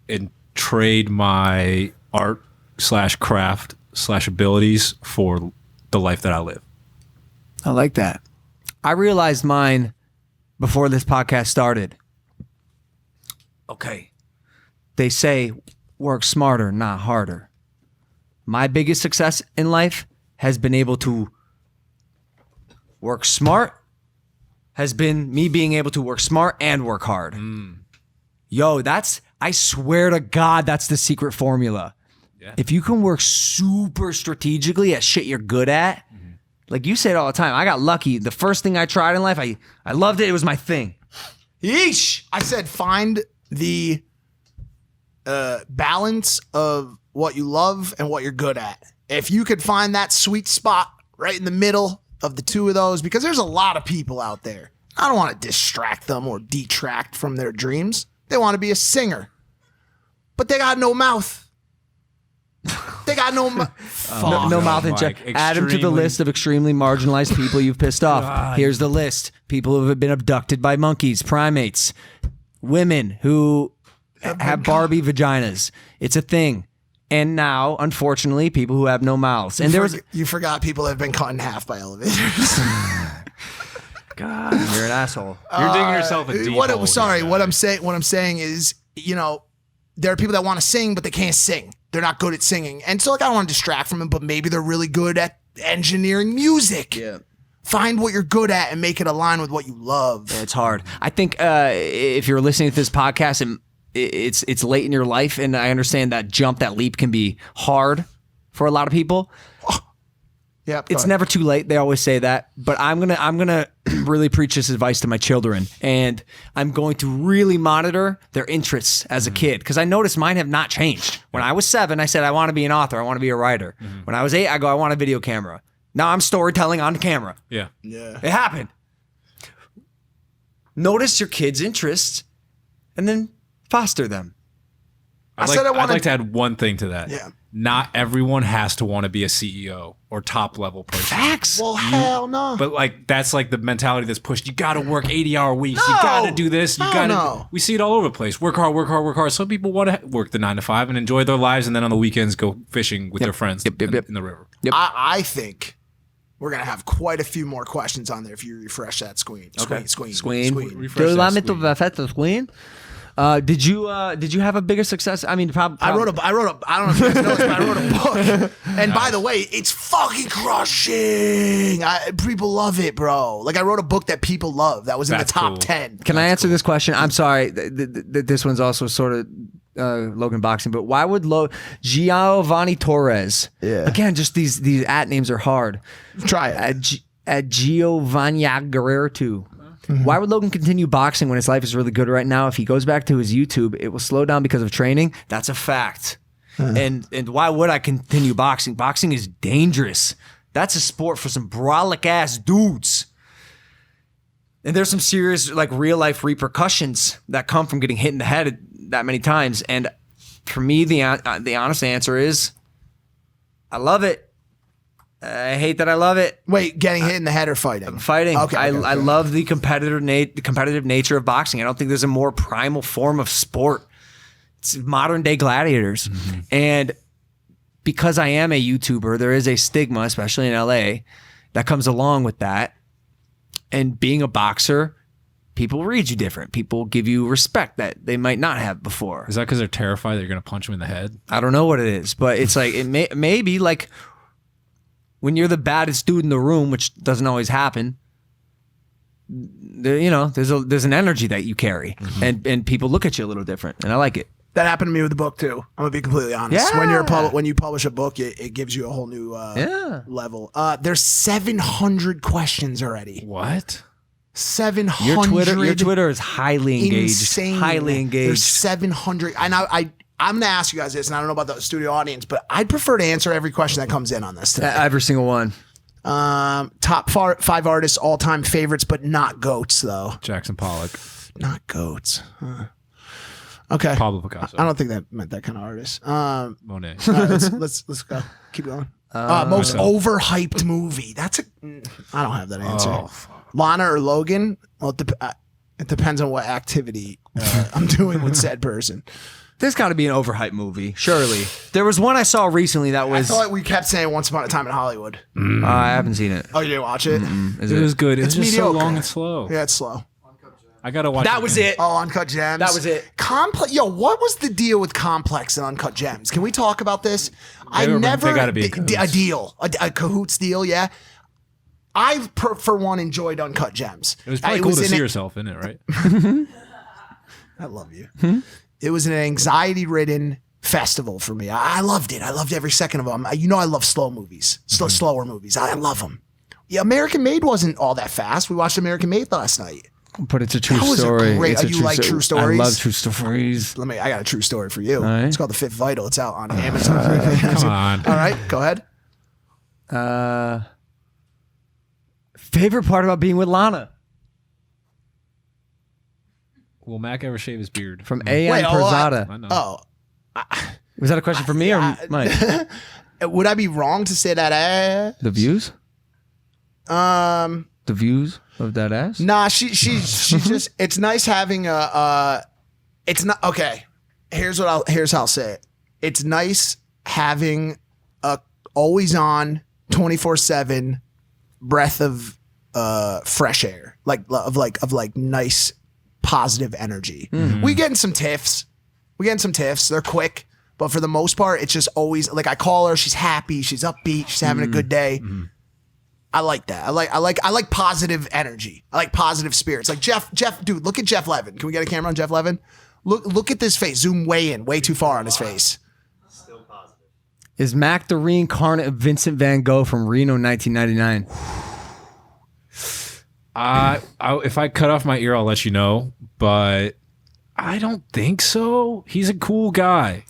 [SPEAKER 3] and trade my art / craft / abilities for the life that I live.
[SPEAKER 5] I like that. I realized mine before this podcast started. Okay. They say work smarter, not harder. My biggest success in life has been able to work smart, has been me being able to work smart and work hard. Yo, I swear to God, that's the secret formula. Yeah. If you can work super strategically at shit you're good at, like you say it all the time, I got lucky. The first thing I tried in life, I loved it. It was my thing.
[SPEAKER 2] Yeesh. I said find the balance of what you love and what you're good at. If you could find that sweet spot right in the middle of the two of those, because there's a lot of people out there. I don't want to distract them or detract from their dreams. They want to be a singer, but they got no mouth. They got no mouth.
[SPEAKER 5] No mouth and check. Add them to the list of extremely marginalized people you've pissed off.
[SPEAKER 3] God.
[SPEAKER 5] Here's the list. People who have been abducted by monkeys, primates, women who have Barbie vaginas. It's a thing. And now, unfortunately, people who have no mouths. And
[SPEAKER 2] you forgot people have been cut in half by elevators.
[SPEAKER 5] God, you're an asshole.
[SPEAKER 3] You're digging yourself a deep hole.
[SPEAKER 2] Sorry, what I'm saying is, there are people that want to sing, but they can't sing. They're not good at singing. And so, I don't want to distract from them, but maybe they're really good at engineering music.
[SPEAKER 5] Yeah.
[SPEAKER 2] Find what you're good at and make it align with what you love.
[SPEAKER 5] It's hard. I think if you're listening to this podcast and it's late in your life, and I understand that leap can be hard for a lot of people.
[SPEAKER 2] Yeah,
[SPEAKER 5] it's never too late. They always say that, but I'm gonna really preach this advice to my children, and I'm going to really monitor their interests as a kid, because I noticed mine have not changed. When I was 7, I said I want to be an author, I want to be a writer. When I was 8, I go I want a video camera. Now I'm storytelling on camera.
[SPEAKER 3] Yeah.
[SPEAKER 5] It happened. Notice your kids' interests, and then foster them.
[SPEAKER 3] I'd like to add one thing to that.
[SPEAKER 2] Yeah.
[SPEAKER 3] Not everyone has to want to be a CEO or top level person.
[SPEAKER 5] Facts.
[SPEAKER 2] Well, hell no.
[SPEAKER 3] But that's like the mentality that's pushed. You got to work 80-hour weeks. You got to do this. You got to. We see it all over the place. Work hard, work hard, work hard. Some people want to work the 9 to 5 and enjoy their lives, and then on the weekends go fishing with their friends in the river.
[SPEAKER 5] Yep.
[SPEAKER 2] I think we're gonna have quite a few more questions on there if you refresh that screen. Screen.
[SPEAKER 3] Refresh that screen.
[SPEAKER 5] Did you have a bigger success? I mean, probably.
[SPEAKER 2] I don't know if you guys know this, but I wrote a book. And by the way, it's fucking crushing. People love it, bro. Like, I wrote a book that people love. That was in the top 10.
[SPEAKER 5] Can I answer this question? I'm sorry. This one's also sort of Logan boxing, but why would Giovanni Torres?
[SPEAKER 2] Yeah.
[SPEAKER 5] Again, just these at names are hard.
[SPEAKER 2] Try it.
[SPEAKER 5] At Giovanni Guerrero too. Why would Logan continue boxing when his life is really good right now? If he goes back to his YouTube, it will slow down because of training. That's a fact. And why would I continue boxing? Boxing is dangerous. That's a sport for some brolic ass dudes. And there's some serious, like, real life repercussions that come from getting hit in the head that many times. And for me, the honest answer is, I love it. I hate that I love it.
[SPEAKER 2] Wait, getting hit in the head or fighting?
[SPEAKER 5] Fighting.
[SPEAKER 2] Okay.
[SPEAKER 5] I love the competitive nature of boxing. I don't think there's a more primal form of sport. It's modern day gladiators. And because I am a YouTuber, there is a stigma, especially in LA, that comes along with that. And being a boxer, people read you different. People give you respect that they might not have before.
[SPEAKER 3] Is that because they're terrified that you're going to punch them in the head?
[SPEAKER 5] I don't know what it is, but it's like, it may be like, when you're the baddest dude in the room, which doesn't always happen, there's an energy that you carry, and people look at you a little different, and I like it.
[SPEAKER 2] That happened to me with the book too. I'm gonna be completely honest.
[SPEAKER 5] Yeah.
[SPEAKER 2] When you publish a book, it gives you a whole new level. There's 700 questions already.
[SPEAKER 3] What?
[SPEAKER 2] 700.
[SPEAKER 5] Your Twitter is highly engaged.
[SPEAKER 2] Insane.
[SPEAKER 5] Highly engaged.
[SPEAKER 2] There's 700, and I'm going to ask you guys this, and I don't know about the studio audience, but I'd prefer to answer every question that comes in on this today.
[SPEAKER 5] Every single one.
[SPEAKER 2] Top 5 artists, all-time favorites, but not GOATs, though.
[SPEAKER 3] Jackson Pollock.
[SPEAKER 2] Not GOATs. Okay.
[SPEAKER 3] Pablo Picasso.
[SPEAKER 2] I don't think that meant that kind of artist.
[SPEAKER 3] Monet.
[SPEAKER 2] All right, let's go. Keep going. Most overhyped movie. I don't have that answer.
[SPEAKER 3] Oh,
[SPEAKER 2] Lana or Logan? Well, it depends on what activity I'm doing with said person.
[SPEAKER 5] There's got to be an overhyped movie, surely. There was one I saw recently that
[SPEAKER 2] I
[SPEAKER 5] was.
[SPEAKER 2] thought we kept saying Once Upon a Time in Hollywood.
[SPEAKER 5] I haven't seen it.
[SPEAKER 2] Oh, you didn't watch it?
[SPEAKER 5] Is
[SPEAKER 3] It
[SPEAKER 5] it?
[SPEAKER 3] was good. It's
[SPEAKER 2] It's
[SPEAKER 3] just
[SPEAKER 2] mediocre.
[SPEAKER 3] so long and slow.
[SPEAKER 2] Yeah, it's slow.
[SPEAKER 3] I gotta watch.
[SPEAKER 5] That was it.
[SPEAKER 2] Oh, Uncut Gems.
[SPEAKER 5] That was it.
[SPEAKER 2] Complex. Yo, what was the deal with Complex and Uncut Gems? Can we talk about this? I
[SPEAKER 3] were-
[SPEAKER 2] never.
[SPEAKER 3] they gotta be in
[SPEAKER 2] a
[SPEAKER 3] cahoots.
[SPEAKER 2] deal, a cahoots deal. Yeah. I, for one, enjoyed Uncut Gems.
[SPEAKER 3] It was probably cool to
[SPEAKER 2] in
[SPEAKER 3] see
[SPEAKER 2] it-
[SPEAKER 3] yourself in it, right?
[SPEAKER 2] I love you. It was an anxiety-ridden festival for me. I loved it. I loved every second of them. You know, I love slow movies, slower movies. I love them. Yeah, American Made wasn't all that fast. We watched American Made last night.
[SPEAKER 5] But it's a true
[SPEAKER 2] That was a
[SPEAKER 5] story.
[SPEAKER 2] great-
[SPEAKER 5] It's a
[SPEAKER 2] you like true stories?
[SPEAKER 5] I love true stories.
[SPEAKER 2] I got a true story for you.
[SPEAKER 5] right.
[SPEAKER 2] It's called The Fifth Vital. It's out on Amazon.
[SPEAKER 3] Come on.
[SPEAKER 2] All right, go ahead.
[SPEAKER 5] Favorite part about being with Lana
[SPEAKER 3] Will Mac ever shave his beard?
[SPEAKER 5] from A.M.
[SPEAKER 2] Wait, I
[SPEAKER 5] Perzada.
[SPEAKER 3] know.
[SPEAKER 2] Oh,
[SPEAKER 5] Was that a question for me or Mike?
[SPEAKER 2] would I be wrong to say that?
[SPEAKER 5] The views? The views of that ass?
[SPEAKER 2] Nah, she just. It's nice having a. It's not okay. Here's how I'll say it. It's nice having a always on 24/7 breath of fresh air, like nice positive energy. We getting some tiffs. They're quick, but for the most part, it's just always like I call her. She's happy. She's upbeat. She's having a good day. I like that. I like positive energy. I like positive spirits. Like Jeff, dude, look at Jeff Levin. Can we get a camera on Jeff Levin? Look at this face. Zoom way too far on his face.
[SPEAKER 5] Is Mac the reincarnate of Vincent Van Gogh from Reno 1999?
[SPEAKER 3] If I cut off my ear, I'll let you know. But I don't think so. He's a cool guy,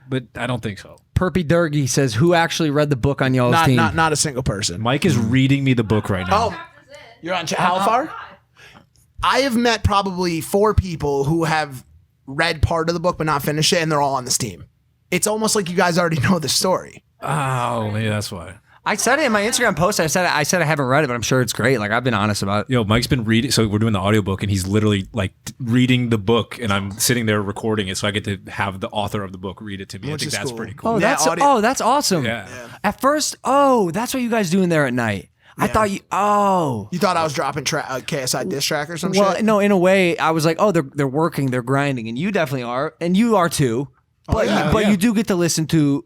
[SPEAKER 3] but I don't think so.
[SPEAKER 5] Perpy Durgy says, who actually read the book on y'all's team?
[SPEAKER 2] Not a single person.
[SPEAKER 3] Mike is reading me the book right now.
[SPEAKER 2] Oh, you're on how far? I have met probably 4 people who have read part of the book but not finished it, and they're all on this team. It's almost like you guys already know the story.
[SPEAKER 3] Oh, maybe that's why.
[SPEAKER 5] I said it in my Instagram post. I said I haven't read it, but I'm sure it's great. Like, I've been honest about it.
[SPEAKER 3] Yo, Mike's been reading. So we're doing the audiobook, and he's literally like reading the book, and I'm sitting there recording it, so I get to have the author of the book read it to me.
[SPEAKER 2] Which
[SPEAKER 3] I think
[SPEAKER 2] is
[SPEAKER 3] that's
[SPEAKER 2] cool.
[SPEAKER 3] pretty cool.
[SPEAKER 5] Oh,
[SPEAKER 2] Yeah,
[SPEAKER 5] that's awesome.
[SPEAKER 3] Yeah.
[SPEAKER 5] At first, that's what you guys doing there at night. I thought you.
[SPEAKER 2] You thought I was dropping KSI diss track or some
[SPEAKER 5] Well,
[SPEAKER 2] shit?
[SPEAKER 5] no, in a way, I was like, oh, they're working, they're grinding, and you definitely are, and you are too. But you do get to listen to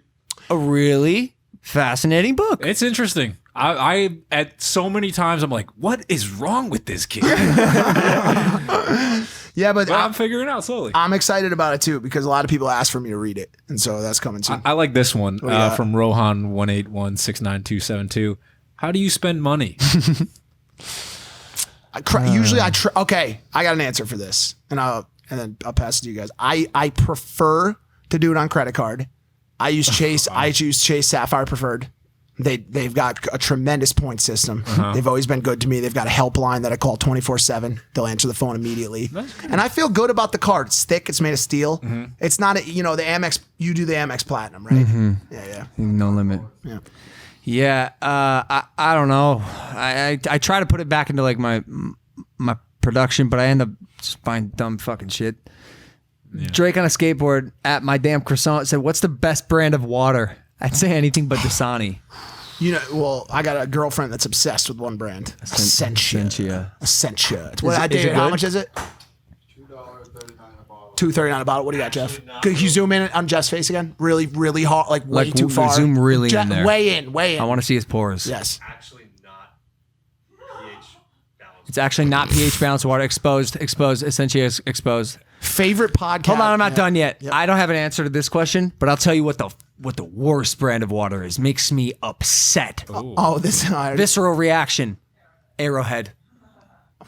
[SPEAKER 5] a really fascinating book.
[SPEAKER 3] It's interesting. I at so many times I'm like, what is wrong with this kid?
[SPEAKER 2] Yeah, but
[SPEAKER 3] But I'm figuring it out slowly.
[SPEAKER 2] I'm excited about it too because a lot of people asked for me to read it, and so that's coming soon.
[SPEAKER 3] I like this one
[SPEAKER 2] do you got?
[SPEAKER 3] from Rohan 181699272. How do you spend money?
[SPEAKER 2] Usually okay, I got an answer for this, and then I'll pass it to you guys. I prefer to do it on credit card. I use Chase. I use Chase Sapphire Preferred. They've got a tremendous point system. They've always been good to me. They've got a helpline that I call 24/7. They'll answer the phone immediately, and I feel good about the card. It's thick. It's made of steel. It's not the Amex. You do the Amex Platinum, right? Yeah.
[SPEAKER 5] No limit.
[SPEAKER 2] Yeah.
[SPEAKER 5] Yeah, I don't know. I try to put it back into like my production, but I end up just buying dumb fucking shit. Drake on a skateboard at my damn croissant said, "What's the best brand of water?" I'd say anything but Dasani.
[SPEAKER 2] Well, I got a girlfriend that's obsessed with one brand, Essentia. It's what I
[SPEAKER 5] it
[SPEAKER 2] dated. How
[SPEAKER 5] good?
[SPEAKER 2] much is it? $2.39 a bottle. What do you got, Jeff? Can you zoom in on Jeff's face again? Really, really hard, like way too far.
[SPEAKER 5] Zoom really in there.
[SPEAKER 2] Way in.
[SPEAKER 5] I want to see his pores.
[SPEAKER 2] Yes.
[SPEAKER 6] Actually not pH balanced.
[SPEAKER 5] It's actually not pH balanced water. Exposed. Essentia is exposed.
[SPEAKER 2] Favorite podcast.
[SPEAKER 5] Hold on, I'm not done yet. I don't have an answer to this question, but I'll tell you what the worst brand of water is. Makes me upset.
[SPEAKER 2] Oh, this.
[SPEAKER 5] Visceral reaction. Arrowhead.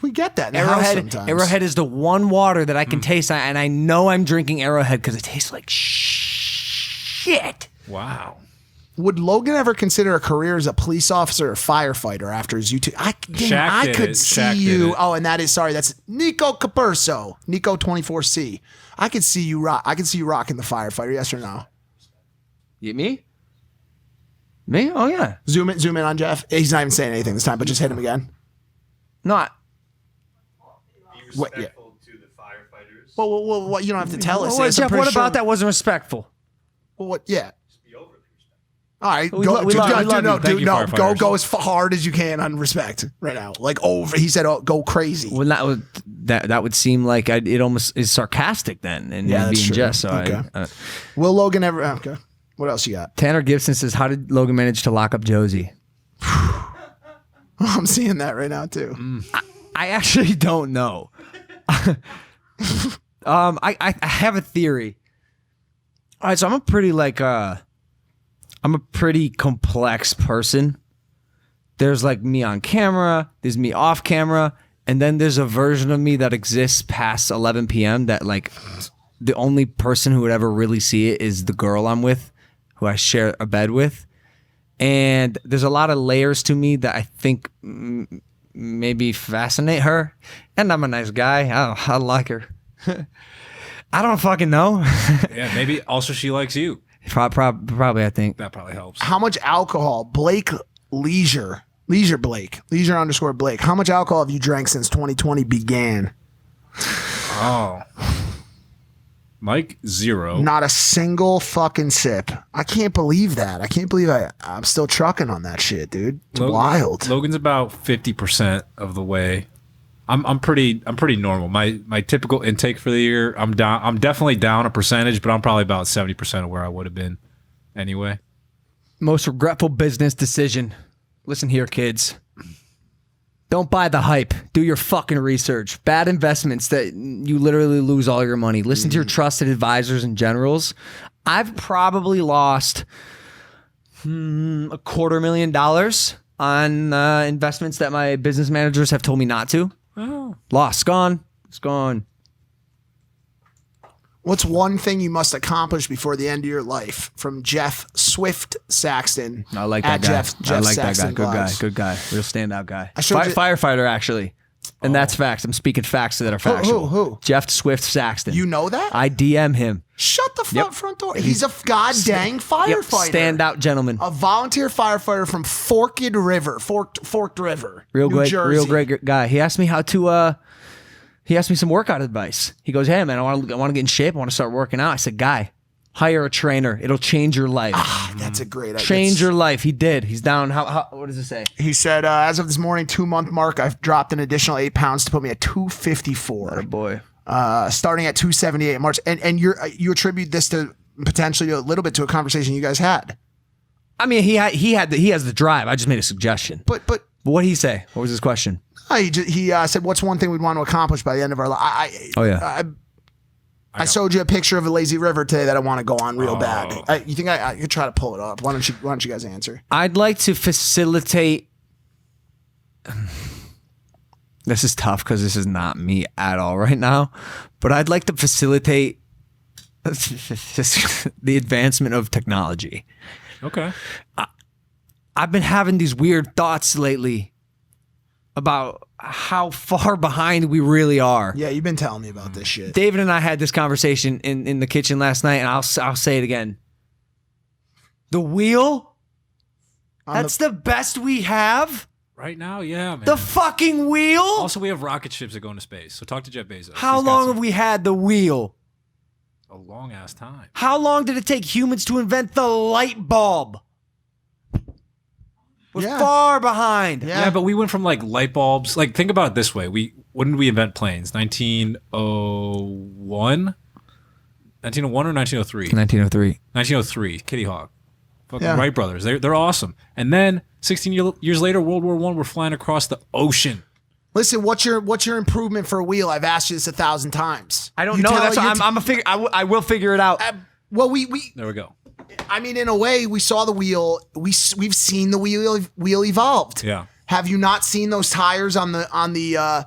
[SPEAKER 2] We get that. In the house sometimes.
[SPEAKER 5] Arrowhead is the one water that I can taste, and I know I'm drinking Arrowhead because it tastes like shit.
[SPEAKER 3] Wow.
[SPEAKER 2] Would Logan ever consider a career as a police officer or firefighter after his YouTube? I
[SPEAKER 3] did
[SPEAKER 2] could
[SPEAKER 3] it.
[SPEAKER 2] see
[SPEAKER 3] Shaq did
[SPEAKER 2] you.
[SPEAKER 3] it.
[SPEAKER 2] Oh, and that's Nico Capurso, Nico 24C. I could see you rock. I could see you rocking the firefighter. Yes or no?
[SPEAKER 5] Me? Oh yeah.
[SPEAKER 2] Zoom in on Jeff. He's not even saying anything this time, but just hit him again.
[SPEAKER 5] No.
[SPEAKER 6] Be
[SPEAKER 2] What- yeah.
[SPEAKER 6] respectful to the firefighters
[SPEAKER 2] Well, you don't have to tell us.
[SPEAKER 5] Well,
[SPEAKER 2] this. I'm
[SPEAKER 5] Jeff,
[SPEAKER 2] pretty
[SPEAKER 5] what
[SPEAKER 2] sure-
[SPEAKER 5] about that wasn't respectful?
[SPEAKER 2] Well, what? Yeah.
[SPEAKER 6] Be over the respect.
[SPEAKER 2] All right,
[SPEAKER 5] We
[SPEAKER 2] go,
[SPEAKER 5] love you.
[SPEAKER 3] Thank you,
[SPEAKER 2] go
[SPEAKER 3] firefighters.
[SPEAKER 2] as hard as you can on respect right now. Like over, he said, go crazy.
[SPEAKER 5] Well, that would seem like it almost is sarcastic then, and
[SPEAKER 2] Yeah, that's
[SPEAKER 5] being
[SPEAKER 2] true.
[SPEAKER 5] just. So
[SPEAKER 2] Okay.
[SPEAKER 5] I,
[SPEAKER 2] Will Logan ever? Okay. What else you got?
[SPEAKER 5] Tanner Gibson says, "How did Logan manage to lock up Josie?"
[SPEAKER 2] I'm seeing that right now too.
[SPEAKER 5] I actually don't know. I have a theory. All right, so I'm a pretty complex person. There's like me on camera, there's me off camera, and then there's a version of me that exists past 11 p.m. that like the only person who would ever really see it is the girl I'm with, who I share a bed with. And there's a lot of layers to me that I think maybe fascinate her. And I'm a nice guy. I like her. I don't fucking know.
[SPEAKER 3] Yeah, maybe also she likes you.
[SPEAKER 5] Probably, I think.
[SPEAKER 3] That probably helps.
[SPEAKER 2] How much alcohol, Blake Leisure _ Blake? How much alcohol have you drank since 2020 began?
[SPEAKER 3] Oh. Mike, 0.
[SPEAKER 2] Not a single fucking sip. I can't believe that. I can't believe I'm still trucking on that shit, dude. It's wild.
[SPEAKER 3] Logan's about 50% of the way. I'm pretty normal. My typical intake for the year, I'm definitely down a percentage, but I'm probably about 70% of where I would have been anyway.
[SPEAKER 5] Most regretful business decision. Listen here, kids. Don't buy the hype. Do your fucking research. Bad investments that you literally lose all your money. Listen to your trusted advisors and generals. I've probably lost $250,000 on investments that my business managers have told me not to.
[SPEAKER 3] Oh.
[SPEAKER 5] Lost. Gone. It's gone.
[SPEAKER 2] What's one thing you must accomplish before the end of your life? From Jeff Swift Saxton.
[SPEAKER 5] I like
[SPEAKER 2] at
[SPEAKER 5] that guy.
[SPEAKER 2] Jeff
[SPEAKER 5] I like
[SPEAKER 2] Saxton
[SPEAKER 5] that guy.
[SPEAKER 2] Vlogs.
[SPEAKER 5] Good guy. Real standout guy.
[SPEAKER 2] I showed you-
[SPEAKER 5] Firefighter, actually. And that's facts. I'm speaking facts that are factual.
[SPEAKER 2] Who?
[SPEAKER 5] Jeff Swift Saxton.
[SPEAKER 2] You know that?
[SPEAKER 5] I DM him.
[SPEAKER 2] Shut the front door. He's a goddamn
[SPEAKER 5] Yep,
[SPEAKER 2] firefighter.
[SPEAKER 5] standout gentleman.
[SPEAKER 2] A volunteer firefighter from Forked River.
[SPEAKER 5] Real
[SPEAKER 2] New
[SPEAKER 5] great,
[SPEAKER 2] Jersey.
[SPEAKER 5] real great guy. He asked me how to. He asked me some workout advice. He goes, "Hey man, I want to get in shape. I want to start working out." I said, "Guy, hire a trainer. It'll change your life.
[SPEAKER 2] That's a great idea.
[SPEAKER 5] Change your life." He did. He's down. How? What does it say?
[SPEAKER 2] He said, as of this morning, 2-month mark, I've dropped an additional 8 pounds to put me at 254.
[SPEAKER 5] Boy.
[SPEAKER 2] Starting at 278 in March. And you attribute this to potentially a little bit to a conversation you guys had.
[SPEAKER 5] I mean, he has the drive. I just made a suggestion.
[SPEAKER 2] But
[SPEAKER 5] What did he say? What was his question?
[SPEAKER 2] he said, what's one thing we'd want to accomplish by the end of our life?
[SPEAKER 5] Oh yeah.
[SPEAKER 2] I showed you a picture of a lazy river today that I want to go on real bad. You think I could try to pull it up? Why don't you guys answer?
[SPEAKER 5] I'd like to facilitate. This is tough because this is not me at all right now, but I'd like to facilitate the advancement of technology.
[SPEAKER 3] Okay.
[SPEAKER 5] I've been having these weird thoughts lately about how far behind we really are.
[SPEAKER 2] Yeah, you've been telling me about this shit.
[SPEAKER 5] David and I had this conversation in the kitchen last night, and I'll say it again. The wheel? That's the best we have?
[SPEAKER 3] Right now, yeah, man.
[SPEAKER 5] The fucking wheel?
[SPEAKER 3] Also, we have rocket ships that go into space. So talk to Jeff Bezos.
[SPEAKER 5] How
[SPEAKER 3] He's got
[SPEAKER 5] long
[SPEAKER 3] some-
[SPEAKER 5] have we had the wheel?
[SPEAKER 3] A long ass time.
[SPEAKER 5] How long did it take humans to invent the light bulb? We're
[SPEAKER 2] Yeah.
[SPEAKER 5] far behind.
[SPEAKER 3] Yeah, but we went from like light bulbs. Like, think about it this way: when did we invent planes? 1901, 1901 or 1903?
[SPEAKER 5] 1903.
[SPEAKER 3] 1903. Kitty Hawk. Fucking
[SPEAKER 2] Yeah.
[SPEAKER 3] Wright brothers. They're awesome. And then 16 years later, World War I, we're flying across the ocean.
[SPEAKER 2] Listen, what's your improvement for a wheel? I've asked you this 1,000 times.
[SPEAKER 5] I don't
[SPEAKER 2] You
[SPEAKER 5] know.
[SPEAKER 2] tell-
[SPEAKER 5] That's
[SPEAKER 2] you
[SPEAKER 5] what
[SPEAKER 2] t-
[SPEAKER 5] I'm a figure. I will figure it out.
[SPEAKER 2] Well, we
[SPEAKER 3] There we go.
[SPEAKER 2] I mean, in a way, we saw the wheel. We've seen the wheel evolved.
[SPEAKER 3] Yeah.
[SPEAKER 2] Have you not seen those tires on the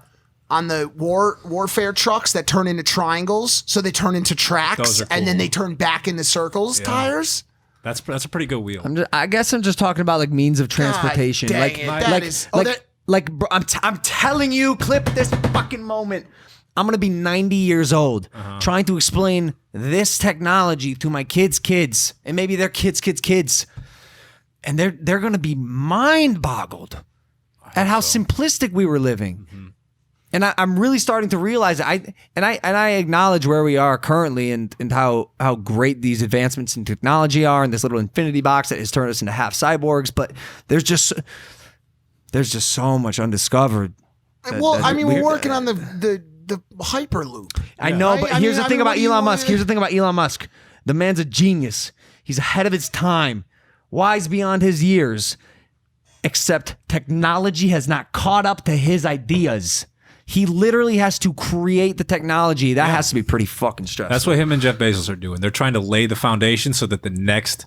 [SPEAKER 2] warfare trucks that turn into triangles? So they turn into tracks,
[SPEAKER 3] Those are
[SPEAKER 2] and then
[SPEAKER 3] cool.
[SPEAKER 2] they turn back into circles.
[SPEAKER 3] Yeah.
[SPEAKER 2] Tires.
[SPEAKER 3] That's a pretty good wheel.
[SPEAKER 5] I guess I'm just talking about like means of transportation.
[SPEAKER 2] dang
[SPEAKER 5] like,
[SPEAKER 2] it.
[SPEAKER 5] like,
[SPEAKER 2] That is- oh,
[SPEAKER 5] like,
[SPEAKER 2] that-
[SPEAKER 5] like, bro, I'm telling you, clip this fucking moment. I'm gonna be 90 years old trying to explain this technology to my kids, and maybe their kids, and they're gonna be mind boggled at how simplistic we were living. And I'm really starting to realize I acknowledge where we are currently and how great these advancements in technology are, and this little infinity box that has turned us into half cyborgs. But there's just so much undiscovered.
[SPEAKER 2] We're working on the hyperloop.
[SPEAKER 5] I know, but here's the thing about Elon Musk. Here's the thing about Elon Musk. The man's a genius. He's ahead of his time, wise beyond his years. Except technology has not caught up to his ideas. He literally has to create the technology. That has to be pretty fucking stressful.
[SPEAKER 3] That's what him and Jeff Bezos are doing. They're trying to lay the foundation so that the next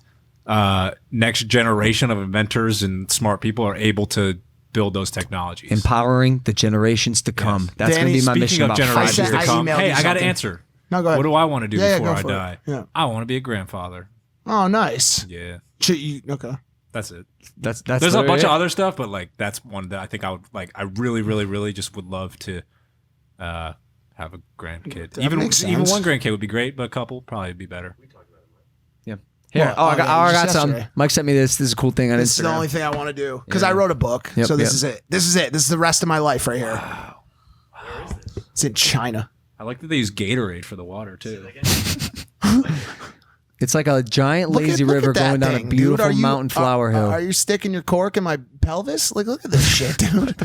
[SPEAKER 3] generation of inventors and smart people are able to build those technologies.
[SPEAKER 5] Empowering the generations to come.
[SPEAKER 3] Yes.
[SPEAKER 5] That's going to be my mission
[SPEAKER 3] Speaking of
[SPEAKER 5] about 5
[SPEAKER 3] generations
[SPEAKER 5] years.
[SPEAKER 3] to come,
[SPEAKER 2] emailed
[SPEAKER 3] hey,
[SPEAKER 2] you
[SPEAKER 3] I got to
[SPEAKER 2] something.
[SPEAKER 3] answer.
[SPEAKER 2] No, go ahead.
[SPEAKER 3] What do I want to do before I
[SPEAKER 2] go for it.
[SPEAKER 3] die?
[SPEAKER 2] Yeah.
[SPEAKER 3] I want to be a grandfather.
[SPEAKER 2] Oh, nice.
[SPEAKER 3] Yeah.
[SPEAKER 2] Okay.
[SPEAKER 3] That's it.
[SPEAKER 5] That's
[SPEAKER 3] There's a bunch of other stuff, but like that's one that I think I would like. I really, really, really just would love to have a grandkid.
[SPEAKER 2] That
[SPEAKER 3] Even
[SPEAKER 2] makes
[SPEAKER 3] even
[SPEAKER 2] sense.
[SPEAKER 3] one grandkid would be great, but a couple probably be better.
[SPEAKER 5] Yeah. Here.
[SPEAKER 2] Well,
[SPEAKER 5] I got
[SPEAKER 2] just
[SPEAKER 5] some.
[SPEAKER 2] yesterday.
[SPEAKER 5] Mike sent me this. This is a cool thing on
[SPEAKER 2] This is the
[SPEAKER 5] Instagram.
[SPEAKER 2] only thing I want to do because I wrote a book.
[SPEAKER 5] Yep,
[SPEAKER 2] so this
[SPEAKER 5] yep.
[SPEAKER 2] is it. This is it. This is the rest of my life right here. It's in China.
[SPEAKER 3] I like that they use Gatorade for the water too.
[SPEAKER 5] It's like a giant lazy
[SPEAKER 2] Look
[SPEAKER 5] river
[SPEAKER 2] at that
[SPEAKER 5] going down
[SPEAKER 2] thing,
[SPEAKER 5] a
[SPEAKER 2] dude.
[SPEAKER 5] beautiful
[SPEAKER 2] Are you-
[SPEAKER 5] mountain flower hill.
[SPEAKER 2] Are you sticking your cork in my pelvis? Like, look at this shit, dude.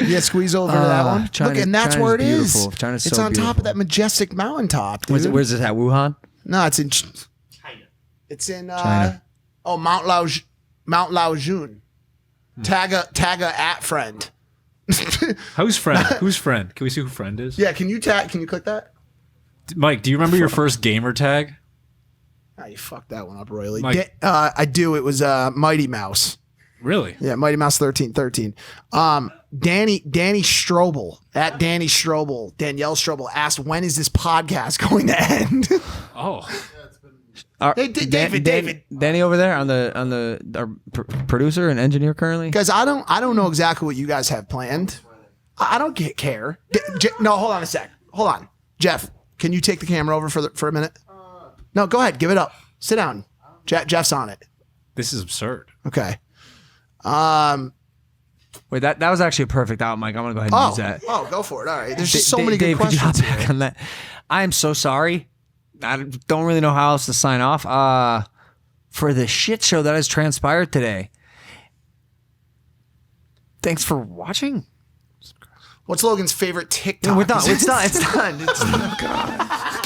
[SPEAKER 2] Yeah, squeeze over to that one.
[SPEAKER 5] China-
[SPEAKER 2] Look, and that's
[SPEAKER 5] China's
[SPEAKER 2] where it is.
[SPEAKER 5] beautiful. China's
[SPEAKER 2] it's
[SPEAKER 5] so
[SPEAKER 2] on top
[SPEAKER 5] beautiful.
[SPEAKER 2] of that majestic mountaintop, dude.
[SPEAKER 5] Where's this at? Wuhan?
[SPEAKER 2] No, it's in
[SPEAKER 6] China.
[SPEAKER 2] It's in
[SPEAKER 5] China.
[SPEAKER 2] Mount Laojun. Tagga at friend.
[SPEAKER 3] Who's friend? Who's friend? Can we see who friend is?
[SPEAKER 2] Yeah, can you click that?
[SPEAKER 3] Mike, do you remember your first gamer tag?
[SPEAKER 2] Ah, you fucked that one up royally.
[SPEAKER 3] Mike.
[SPEAKER 2] I do. It was Mighty Mouse.
[SPEAKER 3] Really?
[SPEAKER 2] Yeah, Mighty Mouse 1313. Danny Strobel at Danny Strobel, Danielle Strobel asked, when is this podcast going to end?
[SPEAKER 3] Oh,
[SPEAKER 2] Hey, David.
[SPEAKER 5] Danny over there on our producer and engineer currently.
[SPEAKER 2] Guys, I don't know exactly what you guys have planned. I don't care. No, hold on a sec. Hold on, Jeff. Can you take the camera over for a minute? No, go ahead. Give it up. Sit down. Jeff's on it.
[SPEAKER 3] this is absurd.
[SPEAKER 2] Okay.
[SPEAKER 5] Wait, that was actually a perfect out, Mike. I'm gonna go ahead and use that.
[SPEAKER 2] Go for it. All right. There's just so many
[SPEAKER 5] Dave,
[SPEAKER 2] good
[SPEAKER 5] could you
[SPEAKER 2] questions
[SPEAKER 5] hop back
[SPEAKER 2] here.
[SPEAKER 5] on that? I am so sorry. I don't really know how else to sign off. For the shit show that has transpired today. Thanks for watching.
[SPEAKER 2] What's Logan's favorite TikTok?
[SPEAKER 5] We're done. It's done.
[SPEAKER 2] It's done.